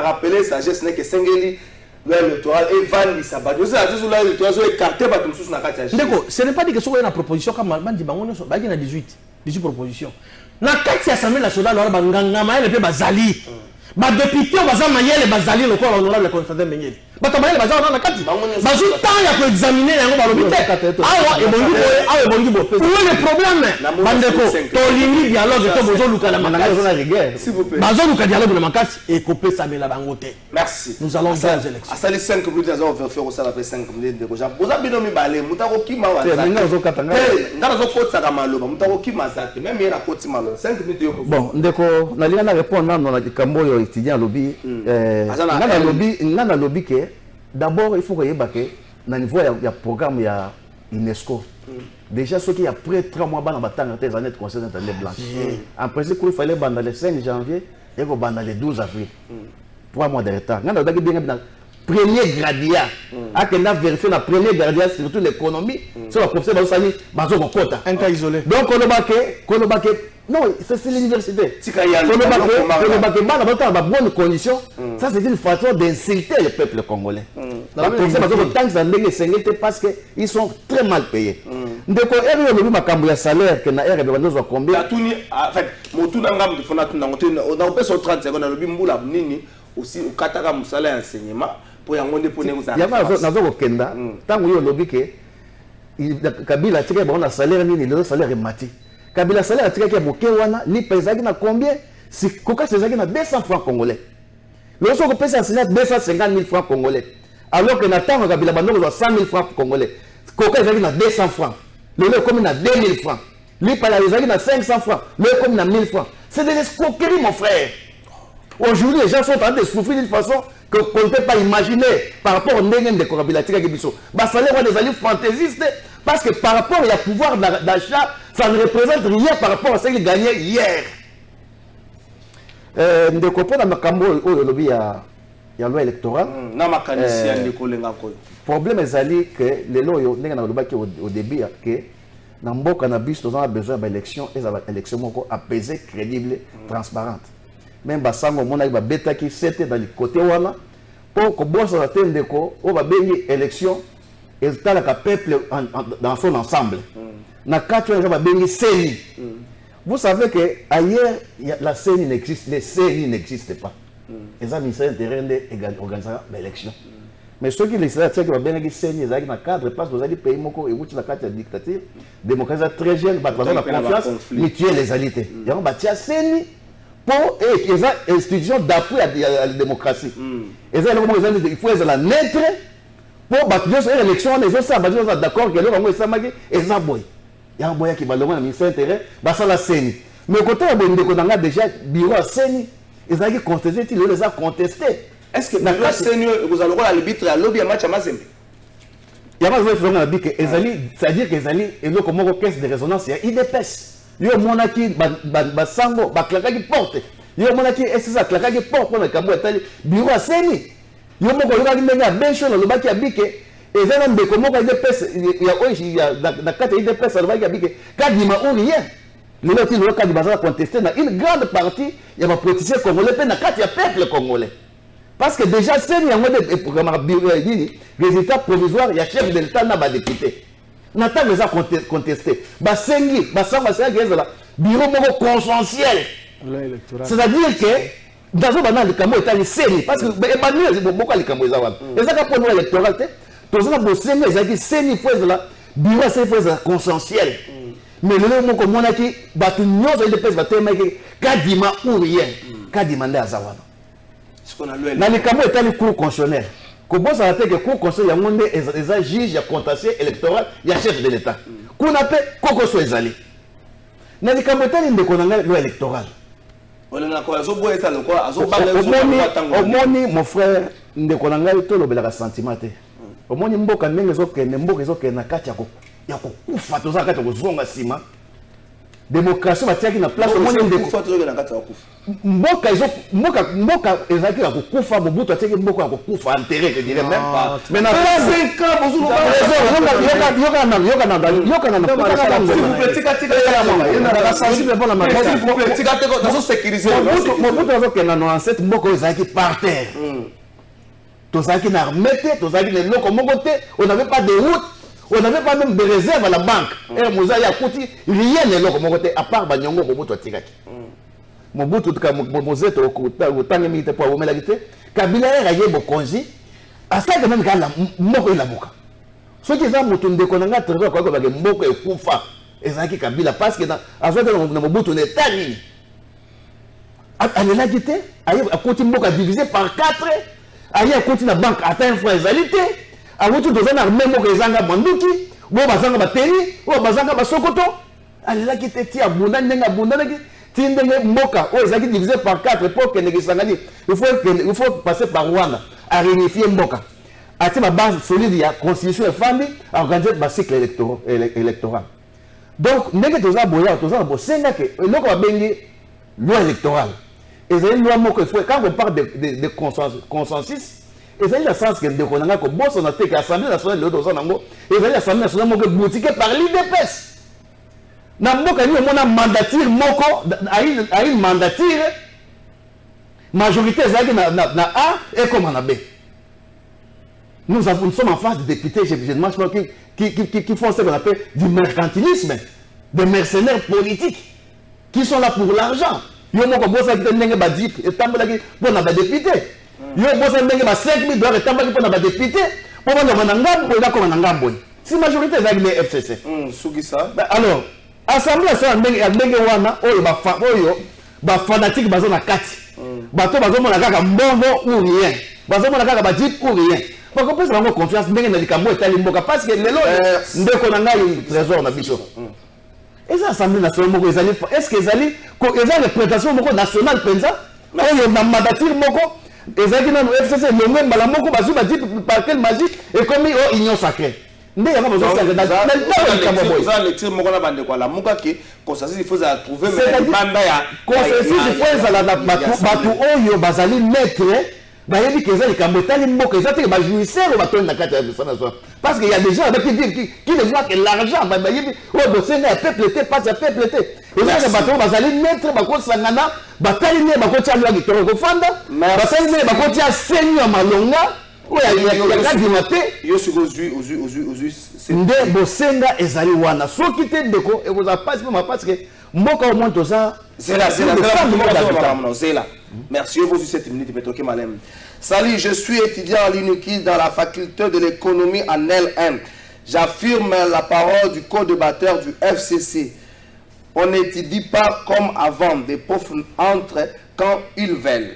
Rappeler sagesse n'est que Sengeli. L'électoral et Van Lissabad. Vous savez, l'électoral est écarté par tout le monde. Ce n'est pas dit que ce soit une proposition comme Bandi Bangono, il y a 18 propositions. Na kati ya Assemblée nationale on a ngangama ele pe bazali ba député baza mayele bazali le corps honorable Constantin Menyeli bato mayele baza na kati bazu temps ya ko examiner yango ba lobite awa ebongi bo où est le problème bandeko to lingi dialogue to bozo luka la makasi s'il vous plaît bazo luka dialogue na makasi et couper ça mela bangote. Merci. Nous allons faire les élections. Asali 5 minutes on va faire ça après 5 minutes de déjà boza bino mi balé mutako kima wa ngana zo kotsa ka maloba mutako kima zate même yena kotsi maloba 5 minutes yo. Bon ndeko nalinga na répondre na kambo yo étudiant lobby ngana lobby que d'abord il faut que yebake na niveau ya programme ya UNESCO. Déjà ce qui a près 3 mois dans batanga tes années de conseil d'année blanche. En principe il fallait banda le 5 janvier et go banda le 12 avril. 3 mois de retard. Ngana lobby bien premier gradient. A que na vérifier la premier gradient surtout l'économie sur la professeur Basani bazo ko kota. Un cas isolé. Donc on non, c'est l'université. Dans de bonnes conditions, ça c'est une façon d'insulter le peuple congolais. Parce qu'ils sont très mal payés. Donc, il y a un salaire que na RB combien. En fait, on a fait 30 secondes, on a aussi au Katara Moussala enseignement pour y avoir pour nous. Il y a un Kenda, tant que vous lobby que Kabila a un salaire, le salaire est maté. Kabila salaire a tiré moké wana ni paysan na combien? Si Coca c'est na 200 francs congolais. Lorsqu'on peut s'enseigner 250 000 francs congolais. Alors que Nathan Kabila bando 100 000 francs congolais. Coca c'est na 200 francs. Le comme na 2000 francs. Lui par la na 500 francs. Le comme na 1000 francs. C'est de l'escroquerie mon frère. Aujourd'hui les gens sont en train de souffrir d'une façon qu'on ne peut pas imaginer par rapport au ndenge de Kabila tiré biso. Ba salaire des alliés fantaisistes parce que par rapport au pouvoir d'achat ça ne représente rien par rapport à ce qu'il gagnait hier. De comprendre dans le Cambo, il y ya loi électorale na makanisi ya ndeko lenga koyo problème ezali que lelo yo ndenge na lobaki au début que na mboka na biso tozana besoin ba élection ezala élection moko apaisée crédible transparente même basango mona ba betaki c'était dans le côté wana pour que bossa la tendeko o ba bengi élection etalaka peuple dans son ensemble na kati wana ba bengi CENI. Vous savez que ailleurs la CENI n'existe, les CENI n'existent pas. Les ministères intérieurs organisent l'élection. Mais ceux qui les savent que bien les CENI, ils ont un cadre parce que vous avez pays moko et vous la carte de dictature, démocratie très jeune, bah la confiance mutuelle les alités. Il y a un bâtiment CENI pour et ils ont institution d'appui à la démocratie. Ils ont il faut être la neutre pour bâtir cette élection les autres sont d'accord que le Congo est samaki et ça boy. Il y a un boy qui va le voir le ministère intérieur, bah ça la CENI. Mais côté on a déjà bureau à CENI, ils ont contesté, ils les ont contesté. Est-ce que la CENI vous allez voir l'arbitre à lobby à match à Mazembe? Il y a un dit que c'est-à-dire que Ezali et le comment caisse de résonance il y a IDPS. Il y a mon qui basango baklaka qui porte. Il y a mon qui est ça klaka qui porte pour le Cabo Etali bureau à CENI. Il y a mon collègue qui m'a bien chaud le baki à bique. Et ça même comment IDPS il y a la carte IDPS le baki à bique. Kadima ou rien. Le loti le cas du bazar contesté dans une grande partie il y a ma politicien congolais pe na carte il y a peuple congolais. Parce que déjà, c'est un résultat provisoire, il y a chef de l'État, il y a des députés. On attend les contestés. Basengi, bureau consensuel. C'est-à-dire que dans un banal, le Camo est allé série. Parce que Emmanuel, c'est beaucoup le Camo. Et ça, pour nous, l'électoral, tout ça, pour série, c'est-à-dire que c'est la bureau, c'est consensuel. Mais le mot comme on a dit, il y a des personnes qui ont dit, Kadima ou rien. Kadima n'est à Zawana. Dans les Camo est le cours constitutionnel. Comment ça fait que le cours constitutionnel, il y a des juges, il y a contentieux électoral, il y a chef de l'État. Qu'on appelle Koko Soezali. Dans les Camo est le loi électorale. Au moins, mon frère, Ndekonanga est le sentiment. Au moins, Mboka il y a kufa to za kata kuzonga sima démocratie batiaki na place au moins kufa to na kata kufa mboka ezaki ya kufa Mobutu atiaki mboka ya kufa enterré je dirais même pas mais na 5 ans bozu yoka na sensible pour la Mobutu azokenda 97 mboka ezaki par terre tozaki na armete tozaki na loko mokote on n'avait pas de route. On n'avait pas même de réserve à la banque. Et Moussa Yakouti, rien n'est là comme côté, à part Banyongo, Mobutu Tigaki. Mobutu, Mobutu, autant de militaires pour la vérité. Kabila est rayé Bokonji, à ça, quand même, la moko et la moka. Ce qui est ça, Moutoun de Konanga, très bien, quoi, que Moko et Koufa, et Zaki Kabila, parce que à ce que Mobutu n'est pas ni. À l'élagité, à côté Moka divisé par 4, à côté la banque, atteint une fois égalité. Avant tout, dans un armée, Mokezanga Banduki, Bobazanga Bateri, Bobazanga Basokoto, Allah qui était à Bounanga Bounanga, Tindenge Moka, Ozaki divisé par 4 pour que Negisangani, il faut passer par Rwanda, à réunifier Moka. À ma base solide, il y a constitution et famille, à organiser un cycle électoral. Donc, Negatoza Boya, Toza Bosenga, l'on va bénir loi électorale. Et c'est une loi Moka, quand on parle de consensus, et c'est le sens que nous avons que boss on a été l'Assemblée nationale de l'Odozanango et l'Assemblée nationale qui est boutiquée par l'IDPS. Namboka ni on a mandature moko a une mandature majorité zaki na A et comme na B. Nous sommes en face de députés qui font ce qu'on appelle du mercantilisme, des mercenaires politiques qui sont là pour l'argent. Yo moko bossa qui ndenge ba dip et tambalaki pour na ba député. Yo bossa ndenge ba 5000 dollars et tambalaki pour na ba député pour na ngambo na ko na ngambo. Si majorité za le FCC. Sugi ça. Alors, assemblée ça ndenge wana oyo ba fanatique bazo na kati. Bato bazo mona kaka mbongo ou rien. Bazo mona kaka ba dip ou rien. Parce que pesa ngo confiance ndenge na likambo etali mboka parce que lelo ndeko na ngai trésor na biso. Et ça, l'Assemblée nationale, est-ce qu'ils allaient une représentation nationale il y a une mandature, ils ont dit que FCC, le même balamoko, par quelle magie, et comme ils union sacrée. Il y a besoin de ça. Vous allez dire que la mouka qui consensus il faut trouver mais banda ya consensus il faut la batu oyo bazali mettre bayebi que ça les cambotali mboka ça te ba jouisseur ba ton na kata de ça parce qu'il y a des gens qui ne voient que l'argent bayebi oh bosenga ya peuple était pas ya peuple était et là ba to bazali mettre ba ko sangana ba tali ne ba ko tcha lwa kitoro ko fanda ba tali ne ba ko tcha senyo malonga o ya ngadi mate yo sur aux c'est nde bosenga ezali wana soki te ndeko e vous a pas parce que mboka au moins tout ça c'est là merci pour cette minute Petoke Malem. Salut, je suis étudiant à l'UNIKI dans la faculté de l'économie en L1. J'affirme la parole du co-débatteur du FCC. On n'étudie pas comme avant, des profs entrent quand ils veulent.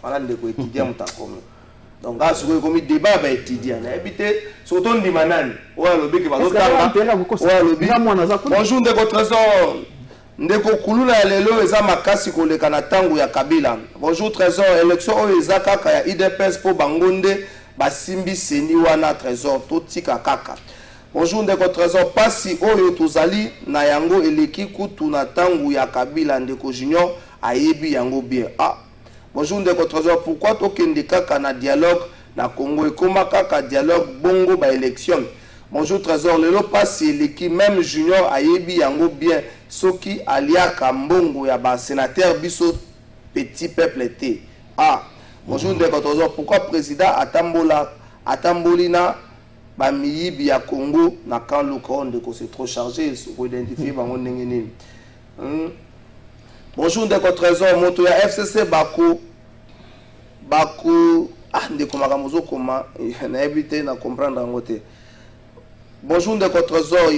Voilà de quoi étudier mon takom. Donc là, si vous avez débat, bah étudier. On a habité surtout on dit manan. Ouais, le bec va l'autre. Ouais, le bec. Bonjour de votre trésor. Ndeko kulula lelo eza makasi koleka na tangu ya Kabila. Bonjour trésor, élection oyo eza kaka ya IDPS po bangonde basimbi seni wana trésor totika kaka. Bonjour ndeko trésor, pasi oyo tozali na yango eleki kutu na tangu ya Kabila ndeko junior ayebi yango bien. Ah. Bonjour ndeko trésor, pourquoi tokende kaka na dialogue na Congo ekoma kaka dialogue bongo ba élection. Bonjour trésor, lelo pasi eleki même junior ayebi yango bien. Soki aliaka mbongo ya ba sénateur biso petit peuple été. Ah, bonjour ndeko trésor, pourquoi président atambolina ba miyibi ya Congo na kan loko ndeko c'est trop chargé pour identifier bango ndenge nini. Bonjour ndeko trésor, moto ya FCC bako ah ndeko makamozo koma na éviter na comprendre ngote. Bonjour ndeko trésor.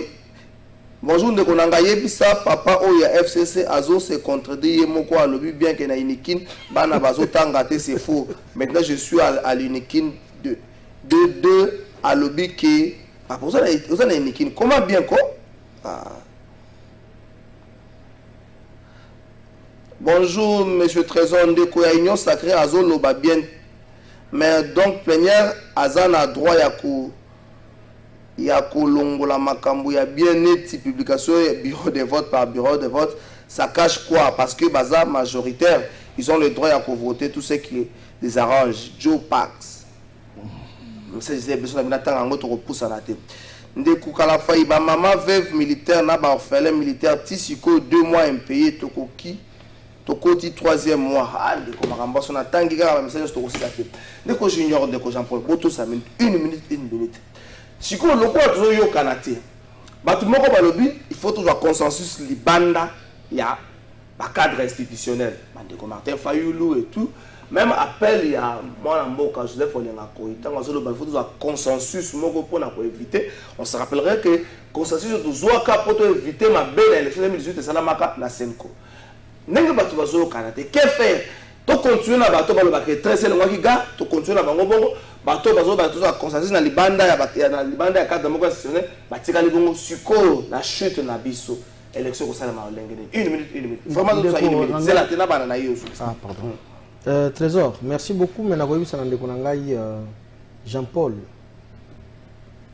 Bonjour ndeko nanga yebisa papa oya FCC azo se contredire moko alobi bien que na Unikin bana bazo tanga te c'est faux. Maintenant je suis à l'Unikin de alobi que ah pour ça na Unikin comment bien ko ah. Bonjour monsieur trésor ndeko ya union sacrée azo loba bien mais donc plénière azana droit ya kolongola makambo ya bien neti publication ya bureau de vote par bureau de vote ça cache quoi parce que baza majoritaire ils ont le droit à voter tout ce qui les arrange Joe Pax c'est besoin de temps ngo to repousser na tête ndeku kala fai ba maman veuve militaire na ba orphelin militaire tisiko 2 mois impayé tokoti 3e mois ah ndeko makambo so na tangi kaka message to ko sika ndeko junior ndeko Jean-Paul boto ça minute 1 minute si vous avez un Canadien, il faut toujours un consensus libanda, il y a un cadre institutionnel. Martin Fayoulou et tout. Même appel, il y a moi, Joseph Olenako, il faut toujours un consensus pour éviter. On se rappellerait que le consensus de Zouaka pour éviter ma belle élection 2018 de Salamaka na Senko. N'est-ce pas au Canada? Que faire? Tu continues à battre le très seul moi qui gars, tu continues à battre bato bazo consensus na libanda ya cadre démocratique batika libongo siko na chute na biso élection ko sala ma lengene 1 minute vraiment tout ça 1 minute c'est la tena bana na yo ah pardon trésor merci beaucoup mais na ko yibisa na ndeko na ngai Jean-Paul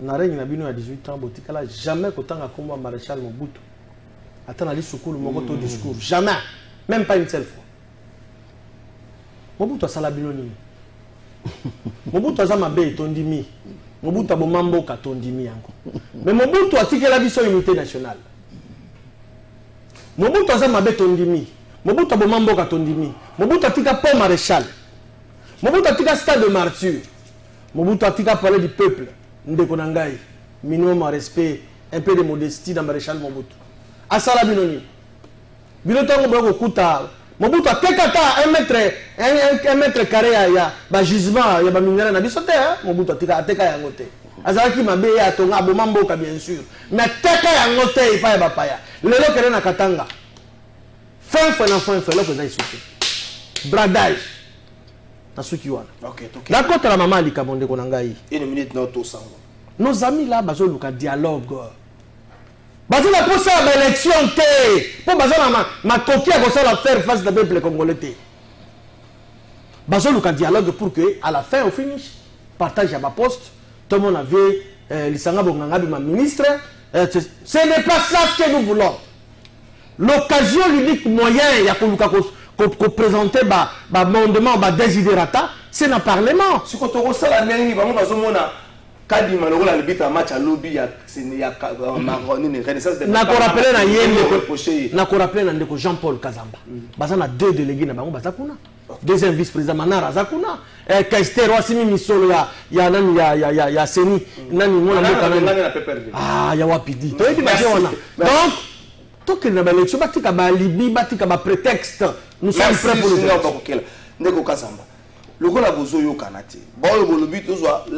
na règne na bino ya 18 ans botikala jamais kotanga komba maréchal Mobutu atana li sukulu moko to discours jamais même pas une seule fois Mobutu asala bino nini Mobutu aza mabe tondimi Mobutu abomambo ka tondimi yango mais Mobutu atikela biso unité nationale Mobutu aza mabe tondimi Mobutu abomambo ka tondimi Mobutu atika pont maréchal Mobutu atika stade de martyr Mobutu atika palais du peuple ndeko na ngai minimum respect un peu de modestie dans maréchal Mobutu asala bino ni bino tango bako kuta Mobutu atekata 1 mètre carré ya ba gisement ya ba minéraux na biso te Mobutu ateka yango te azalaki mabe ya tonga bomambo ka bien sûr mais teka yango te ipa ya bapaya lelo kere na Katanga fin loko za isuki bradage na suki wana OK d'accord la maman ali kamonde ko ngai 1 minute no to sango nos amis là bazo luka dialogue bazo la posa ba élection te po bazo na makoki ko ça la faire face de peuple congolais te bazo luka dialogue pour que à la fin au finish partage à ma poste tout le monde avait lisanga bonganga ma ministre ce n'est pas ça que nous voulons l'occasion l'unique moyen ya ko luka ko présenter ba amendement ba desiderata c'est dans le Parlement. Si quand on sait la dernière, on va se dire Kadi Maloro la arbitre un match à lobby, il y a Maroni, Renaissance de Nako rappelé na yende, nako rappelé na ndeko Jean-Paul Kazamba. Bazana deux délégués na bango bazakuna. Deuxième vice-président Manara Zakuna. Kaister Wasimi Misolo ya nani ya Seni nani mona mboka nani. Ah ya wapidi. To edi baje wana. Donc to que na ba élection batika ba alibi batika ba prétexte. Nous sommes prêts pour le faire. Ndeko Kazamba. Le gars a besoin de Kanate. Bon, le but est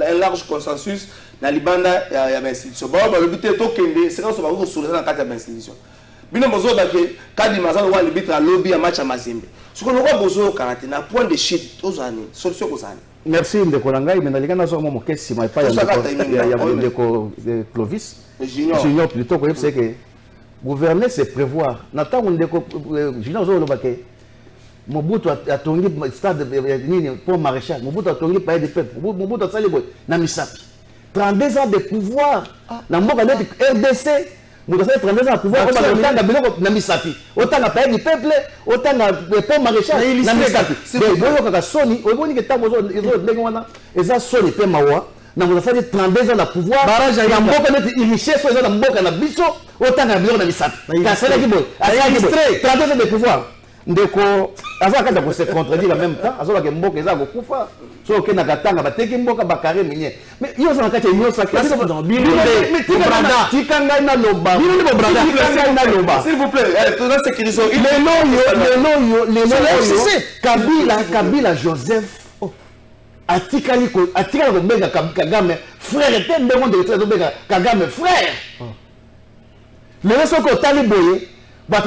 un large consensus dans les bandes et l'institution. Bon, le but est que c'est quand on va sur la carte de l'institution. Bien, besoin de Kadi Mazan ou le but à lobby à match à Mazembe. Ce qu'on a besoin de Kanate, n'a point de shit aux années, solution aux années. Merci Ndeko Langai, mais dans les cas où mon question m'a pas Ndeko Clovis. Junior plutôt que c'est que gouverner c'est prévoir. N'attend Ndeko Junior zo le baquet. Mobutu a tongi stade nini pour maréchal. Mobutu a tongi pays de peuple. Mobutu a sali boy na misapi. 32 ans de pouvoir. Na mboka net RDC. Mobutu a 32 ans de pouvoir. Autant na biloko na misapi. Autant na pays du peuple, autant na pour maréchal na misapi. C'est boyo kaka soni, oboni ke tango zo ndenge wana. Eza soni pe mawa. Na mobutu a 32 ans de pouvoir. Na mboka net iriché so eza na mboka na biso, autant na biloko na misapi. Ka sala ki boy. Aya extrait 32 ans de pouvoir. Ndeko azaka da ko se contredire en même temps azola ke mboka eza ko kufa so ke na katanga bateki mboka bakare minye mais yo ça nakati yo ça classe dans bilinde branda tikanga na loba bilinde branda tikanga na loba s'il vous plaît tout ça sécurisation le nom Kabila Joseph atikali ko benga Kagame frère te ndongo de benga Kagame frère le reste ko taliboye. Il y a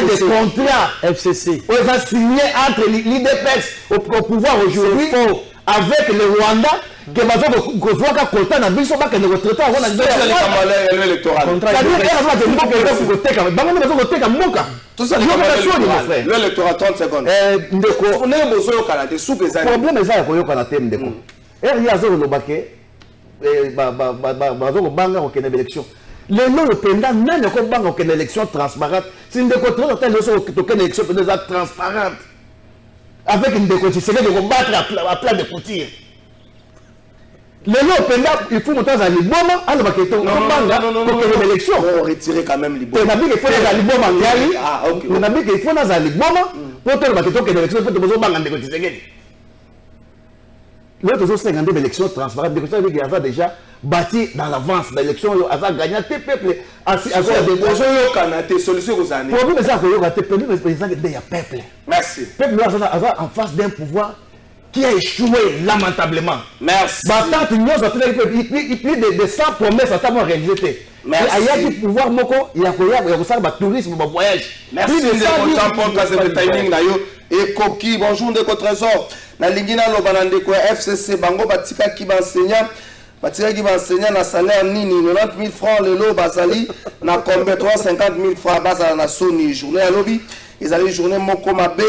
des contrats FCC. On va signer entre l'IDPS au pouvoir aujourd'hui avec le Rwanda que va faire que contrat na biso ba que le retraité avant la électoral. L'électoral 30 secondes. Ndeko, on est besoin au Canada sous les années. Problème est ça ko yo Canada ndeko. Il y a zo lo baké bazo banga au Canada élection. Le nom de pendant n'a pas banque aucune élection transparente. Si une décoration aucune élection transparente. Avec une décoration, c'est de combattre à plat de couture. Le nom pendant il faut monter à l'Iboma, à la maquette au banga aucune élection. On retirer quand même l'Iboma. On a mis qu'il faut à l'Iboma. On a mis qu'il faut à l'Iboma pour te maquette aucune élection pour te besoin banga de couture. L'autre 52 élections transparentes, il y avait déjà bâti dans l'avance de l'élection, il a gagné tes peuples. Solution. Merci. Peuple en face d'un pouvoir qui a échoué lamentablement. Merci. Plus de 100 promesses à réalisées. Merci. Il y a du pouvoir, il y a un tourisme, un voyage. Merci. Et Koki, bonjour de Trésor. Na lingina lo banande ko FCC bango batika ki enseignant na salaire nini 90 000 francs le lo bazali na combien 350 000 francs bazala na soni journée à lobby ils allaient journée moko mabe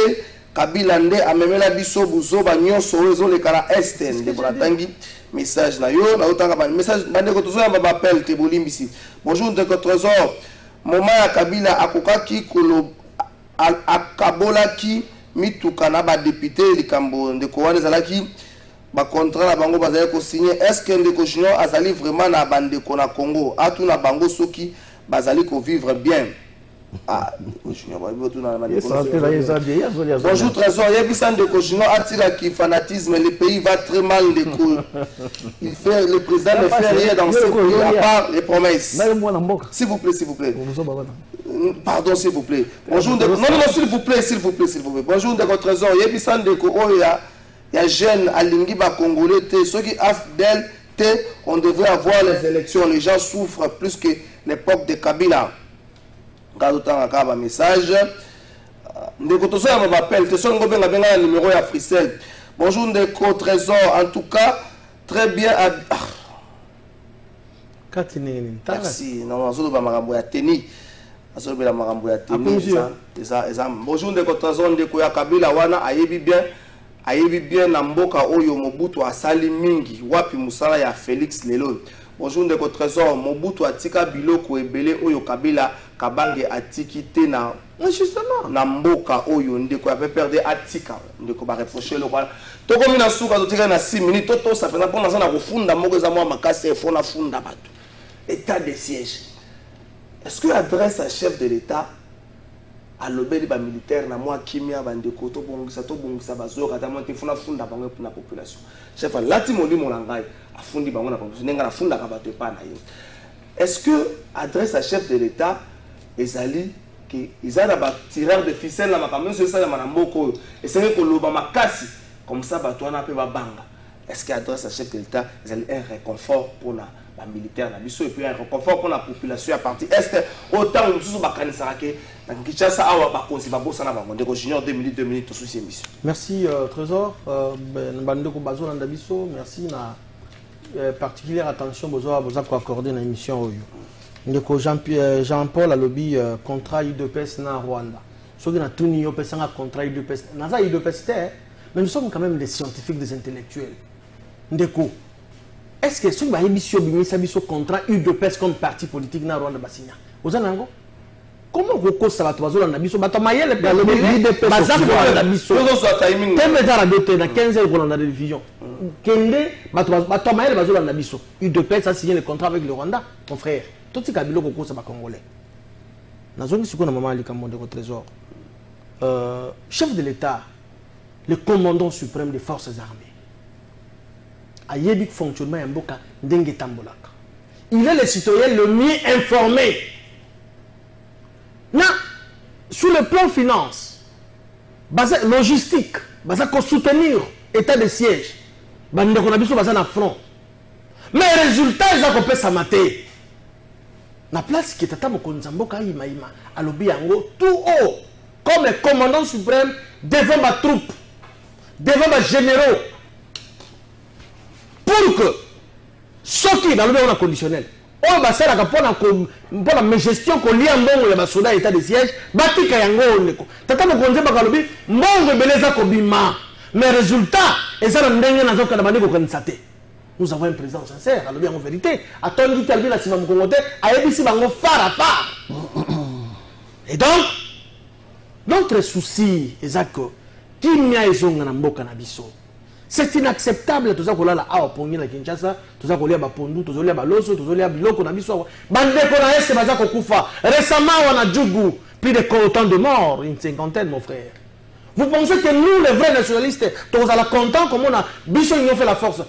Kabila nde amemela biso buzo ba nyonso rezo le kala esten de bratangi message na yo na otanga ba message bande ko tozo ba appel te bolimbisi bonjour de Trésor moma ya Kabila akokaki kolo akabolaki mituka na ba député likambo ndeko wana ezalaki ba contrat na bango bazali ko signer est-ce que ndeko Junior azali vraiment na bandeko na Congo atu na bango soki bazali ko vivre bien ah ndeko Junior ba bibo na bonjour Trésor yebisa ndeko Junior atira qui fanatisme le pays va très mal ndeko il fait le président ne fait rien dans ce pays à part les promesses s'il vous plaît pardon s'il vous plaît. Bonjour non s'il vous plaît. Bonjour de votre trésor. Yebisan de ko ya jeune alingi ba congolais te ceux qui afdel te on devrait avoir les élections les gens souffrent plus que l'époque de Kabila. Garota akaba message. Ndeko toso ya m'appelle te songo benga benga numéro ya Frisel. Bonjour Ndeko Trésor en tout cas très bien merci. Non zo ba makambo ya teni. Asobela makambo ya teni ça bonjour de Trésor de Koya Kabila wana ayebi bien na mboka oyo Mobutu asali mingi wapi musala ya Félix lelo bonjour de Trésor Mobutu atika biloko ebele oyo Kabila kabange atiki te na Justement. Namboka oyo ndeko a perdu atika ndeko ba reprocher le roi. To comme na souka to tika na 6 minutes to ça fait na pour na kufunda moko za mwa makasi e fona funda bato. État de siège. Est-ce que adresse à chef de l'État à l'obéli ba militaire na mwa kimia bandeko to bongisa bazo kata mwa te fona funda bango pour la population. Chef lati moli molangai afundi bango na population nenga na funda ka bato pa na ye. Est-ce que adresse à chef de l'État ezali ils ont des tireurs de ficelle là, même si ça y a manamboko, et c'est que l'oba makasi comme ça, bah toi on a peu banga. Est-ce qu'il adresse à chef de l'État, ils ont un réconfort pour la militaire, la mission et puis un réconfort pour la population à partir est autant où nous sommes bakani sarake, dans Kinshasa awa bakosi babosa na bango, ndeko junior 2 minutes tout sous émission. Merci Trésor, bandeko bazo na ndabiso, merci na particulière attention besoin pour accorder na émission oyo. Jean-Paul a lobby contrat UDPS na Rwanda. Ce qui a tout niveau un contrat UDPS. Naza UDPS mais nous sommes quand même des scientifiques, des intellectuels. Ndeko. Est-ce que ce qui a contrat UDPS comme parti politique na Rwanda Bassinia? Ozanango? Comment vous ça va toi na biso bato mayele ba lobby bazako na biso. Teme za radio na 15 heures Rwanda de division. Kende bato mayele bazo na biso. UDPS a signé le contrat avec le Rwanda, mon frère. Tout ce qui a été fait par Congolais. Dans une seconde, maman Ali Kamondé au Trésor. Chef de l'État, le commandant suprême des forces armées, a yébi fonctionnement en boka dengue tambolaka. Il est le citoyen le mieux informé. Là, sur le plan finance, logistique, pour soutenir l'état de siège, on a front. Mais les résultats, ils ont fait ça mater. La place qui est à Mokonzamboka Imaïma, à l'Obiango, tout haut, comme le commandant suprême, devant ma troupe, devant ma généraux, pour que ceux qui dans le monde conditionnel, on va faire la gestion qu'on lit en bon, il y a soldats état de siège, Batika Yango, Tata Mokonzamboka Lobi, Mongo Beleza Kobima, mais résultat, et ça, on a un peu de nous avons un président sincère, à en vérité. À ton dit la Sima Moukongote, à Ebisi Bango phare à phare. Et donc, notre souci est que qui n'y a c'est inacceptable tout ça qu'on a là à Pongi la Kinshasa, tout ça qu'on a à Pondu, tout ça qu'on a à Loso, tout ça qu'on a à Biloko, Nabiso. Bande qu'on a est Bazako Koufa. Récemment, on a Djougou, plus de autant de morts, une cinquantaine, mon frère. Vous pensez que nous, les vrais nationalistes, nous sommes contents comme on a Bisso ils ont fait la force.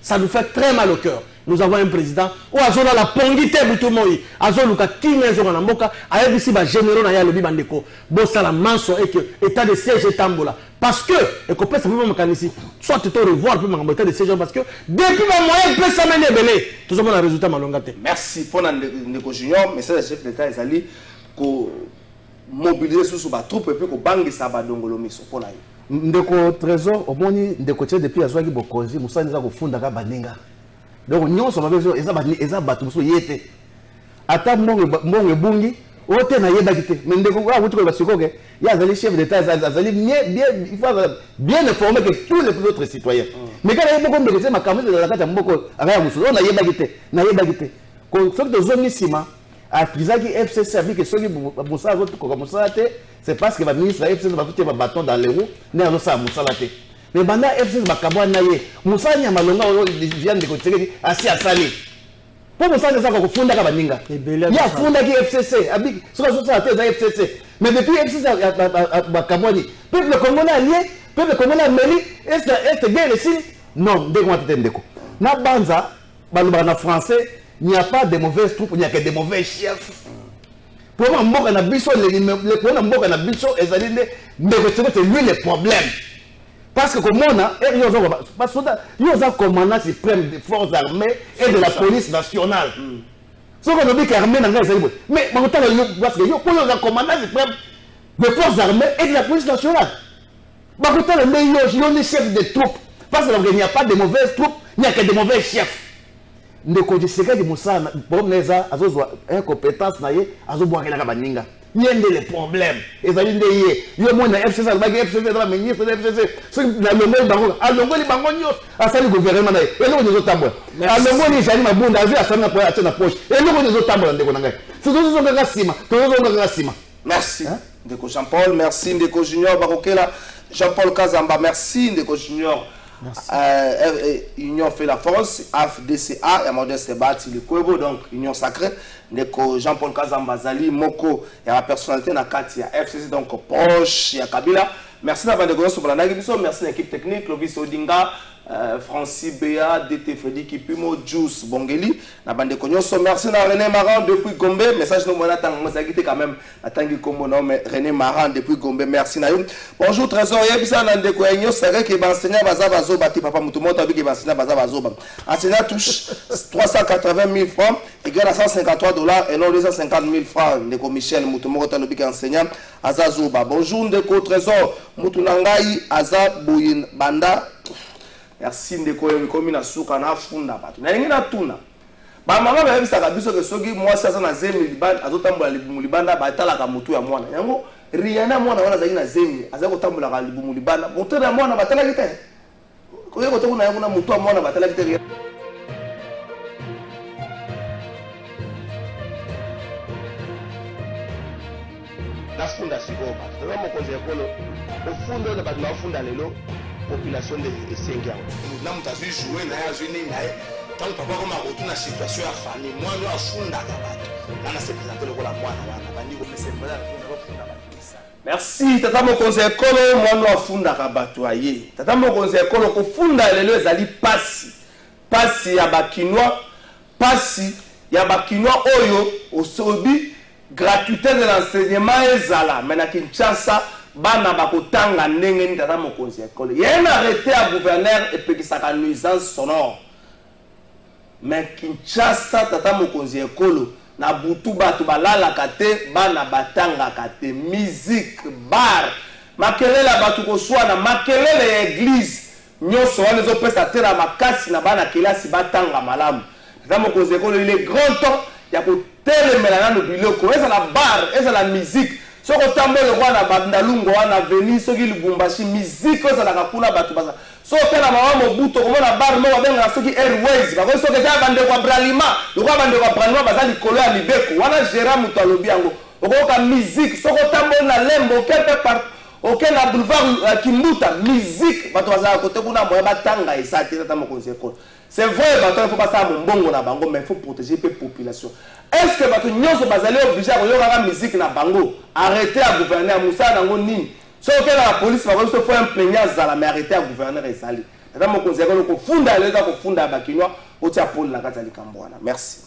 Ça nous fait très mal au cœur. Nous avons un président où Azola la pongite Boutomoyi, Azoluka Kimezo Namboka, Ayebisi ba généraux na Yalobi Bandeko, Bossala Manso et que état de siège est Tambola. Parce que, et qu'on peut savoir ici, soit tu te revoir pour m'embêter de ces gens parce que depuis ma moyenne peut s'amener belé. Tout ça, on a un résultat malongate. Merci pour Ndeko Junior, mais c'est le chef d'État Ezali ko mobiliser sous ba troupe et puis ko bangi sa ba dongolo miso pour la. Ndeko Trésor, au moni Ndeko Tché depuis Azwaki Bokonzi, Moussa Nza ko funda ka baninga. Donc nous sommes avec eza batu muso yete. Ata mbongo bungi ote na yeba kité. Mais Ndeko wa wutu ko basikoke, ya Azali chef d'État Azali il faut bien informer que tous les autres citoyens. Mais quand il y a beaucoup de gens ma caméra de la carte mboko aya muso na yeba kité, na yeba kité. Ko fait de zone sima à Kizaki FCC a dit que ceux qui Moussa autres comme ça c'est parce que le ministre de la FCC va foutre un bâton dans les roues, mais on ça Moussa la tête. Mais banda FCC va kabwa naye, Moussa nya malonga vient de côté assis à Sali. Pour Moussa ça ko funda ka baninga. Ya funda ki FCC, abi so ça tête dans FCC. Mais depuis FCC ba kabwa ni, peuple congolais allié, peuple congolais mêlé, est guerre ici. Non, dès qu'on attend ndeko. Na banza baloba na français. Il n'y a pas de mauvaises troupes, il n'y a que de mauvais chefs. Pour moi, c'est lui le problème. Parce que comme on a, il y a un commandant suprême des forces armées et de la police nationale. Ce qu'on a dit qu'armée n'a pas mais parce que il y a un commandant suprême des forces armées et de la police nationale. Il y a un chef de troupes. Parce qu'il n'y a pas de mauvaises troupes, il n'y a que de mauvais chefs. Ndeko Tshisekedi Moussa bon neza azozwa incompétence na ye azoboakela ka baninga yende les problèmes ezali nde ye yo mona FCC alobaki FCC ezala ministre de FCC soki nalongoli bango alongoli bango nyonso asali gouvernement na ye eloko nde ezotambola alongoli ezali mabunda azwi asali na atie na poche eloko nde ezotambola ndeko na ngai tozozonga kaka nsima tozozonga kaka nsima. Merci ndeko Jean-Paul, merci ndeko Junior Bakokela, Jean-Paul Kazamba, merci ndeko Junior. Union fait la force, AFDCA, et Modeste Bati, le Kwebo, donc Union sacrée, Jean-Paul Kazamba Zali, Moko, et la personnalité na Katia, FCC, donc proche, il y a Kabila. Merci d'avoir découvert sur la Nagibiso, merci à l'équipe technique, Lovis Odinga, Francis Béa, DT Freddy Kipimo, Juice Bongeli, la bande de Konyoso, merci à René Maran depuis Gombe, message nous moi quand même, attendez comme nom, mais René Maran depuis Gombe, merci Nayoum. Bonjour Trésor, Yebisa Nande Koyenyo, c'est vrai que l'enseignant Bazabazo, Bati Papa Moutoumota, avec l'enseignant Bazabazo, enseignant touche 380 000 francs, égal à 153 $ et non 250 000 francs, Ndeko Michel Moutoumota, le enseignant Azazoba. Bonjour Ndeko Trésor, Moutounangai, Azab Bouyin Banda. Merci ndeko yo komi na suka na funda bato na ngina tuna ba mama ba yebisa kabiso ke soki moi sasa na zemi libanda azotambola libumu libanda ba tala ka mutu ya mwana yango riana mwana wana zaki na zemi azako tambola ka libumu libanda mutu ya mwana batala kite ko yeko tokuna yango na mutu ya mwana batala kite la funda sikoba ndio mokonzi ekolo ofundo na bato na funda lelo population de Sengiang. Nous avons joué dans la zone tant que papa comme a retourné la situation à famille moi nous a fondé à Kabat. Là c'est présenté le la moi na bandi ko c'est voilà merci tata mokonzi ekolo moi nous a fondé à Kabat aye tata mokonzi ekolo ko funda lelo ezali pasi ya bakinois pasi ya bakinois oyo osobi gratuité de l'enseignement ezala mais na Kinshasa bana bakotanga ndenge ni tata mokonzi ekolo yé na arrêté à gouverneur et pekisaka nuisance sonore mais Kinshasa tata mokonzi ekolo na butu bato balalaka te bana batangaka te musique bar makelele bato koswana makelele ya église nyonso wana ezopesa te na makasi na bana kelasi batanga malamu tata mokonzi ekolo il est grand temps ya kotelemela nano biloko ezala bar ezala musique soko tambole wana bandalungo wana veni soki Lubumbashi musique ezalaka kuna bato baza so pena mama mobuto komona bar mo babenga soki airways bako soki za bande kwa bralima lokwa bande kwa bralima baza likolo ya libeko wana gera muto alobi yango okoka musique soko tambole na lembo quelque part OK na boulevard Kimbuta musique bato baza côté kuna moya batanga esate tata mokonzi ekolo c'est vrai bato il faut pas ça mbongo na bango mais il faut protéger la population. Est-ce que bato nyonso bazali obligé ko yoka la musique na bango arrêter à gouverner Moussa nango nini so que la police va se faire un plaignant zala mais arrêter à gouverner ezali tata mokonzi ekolo ko funda leza ko funda bakinois otia pole na kata likambo wana merci.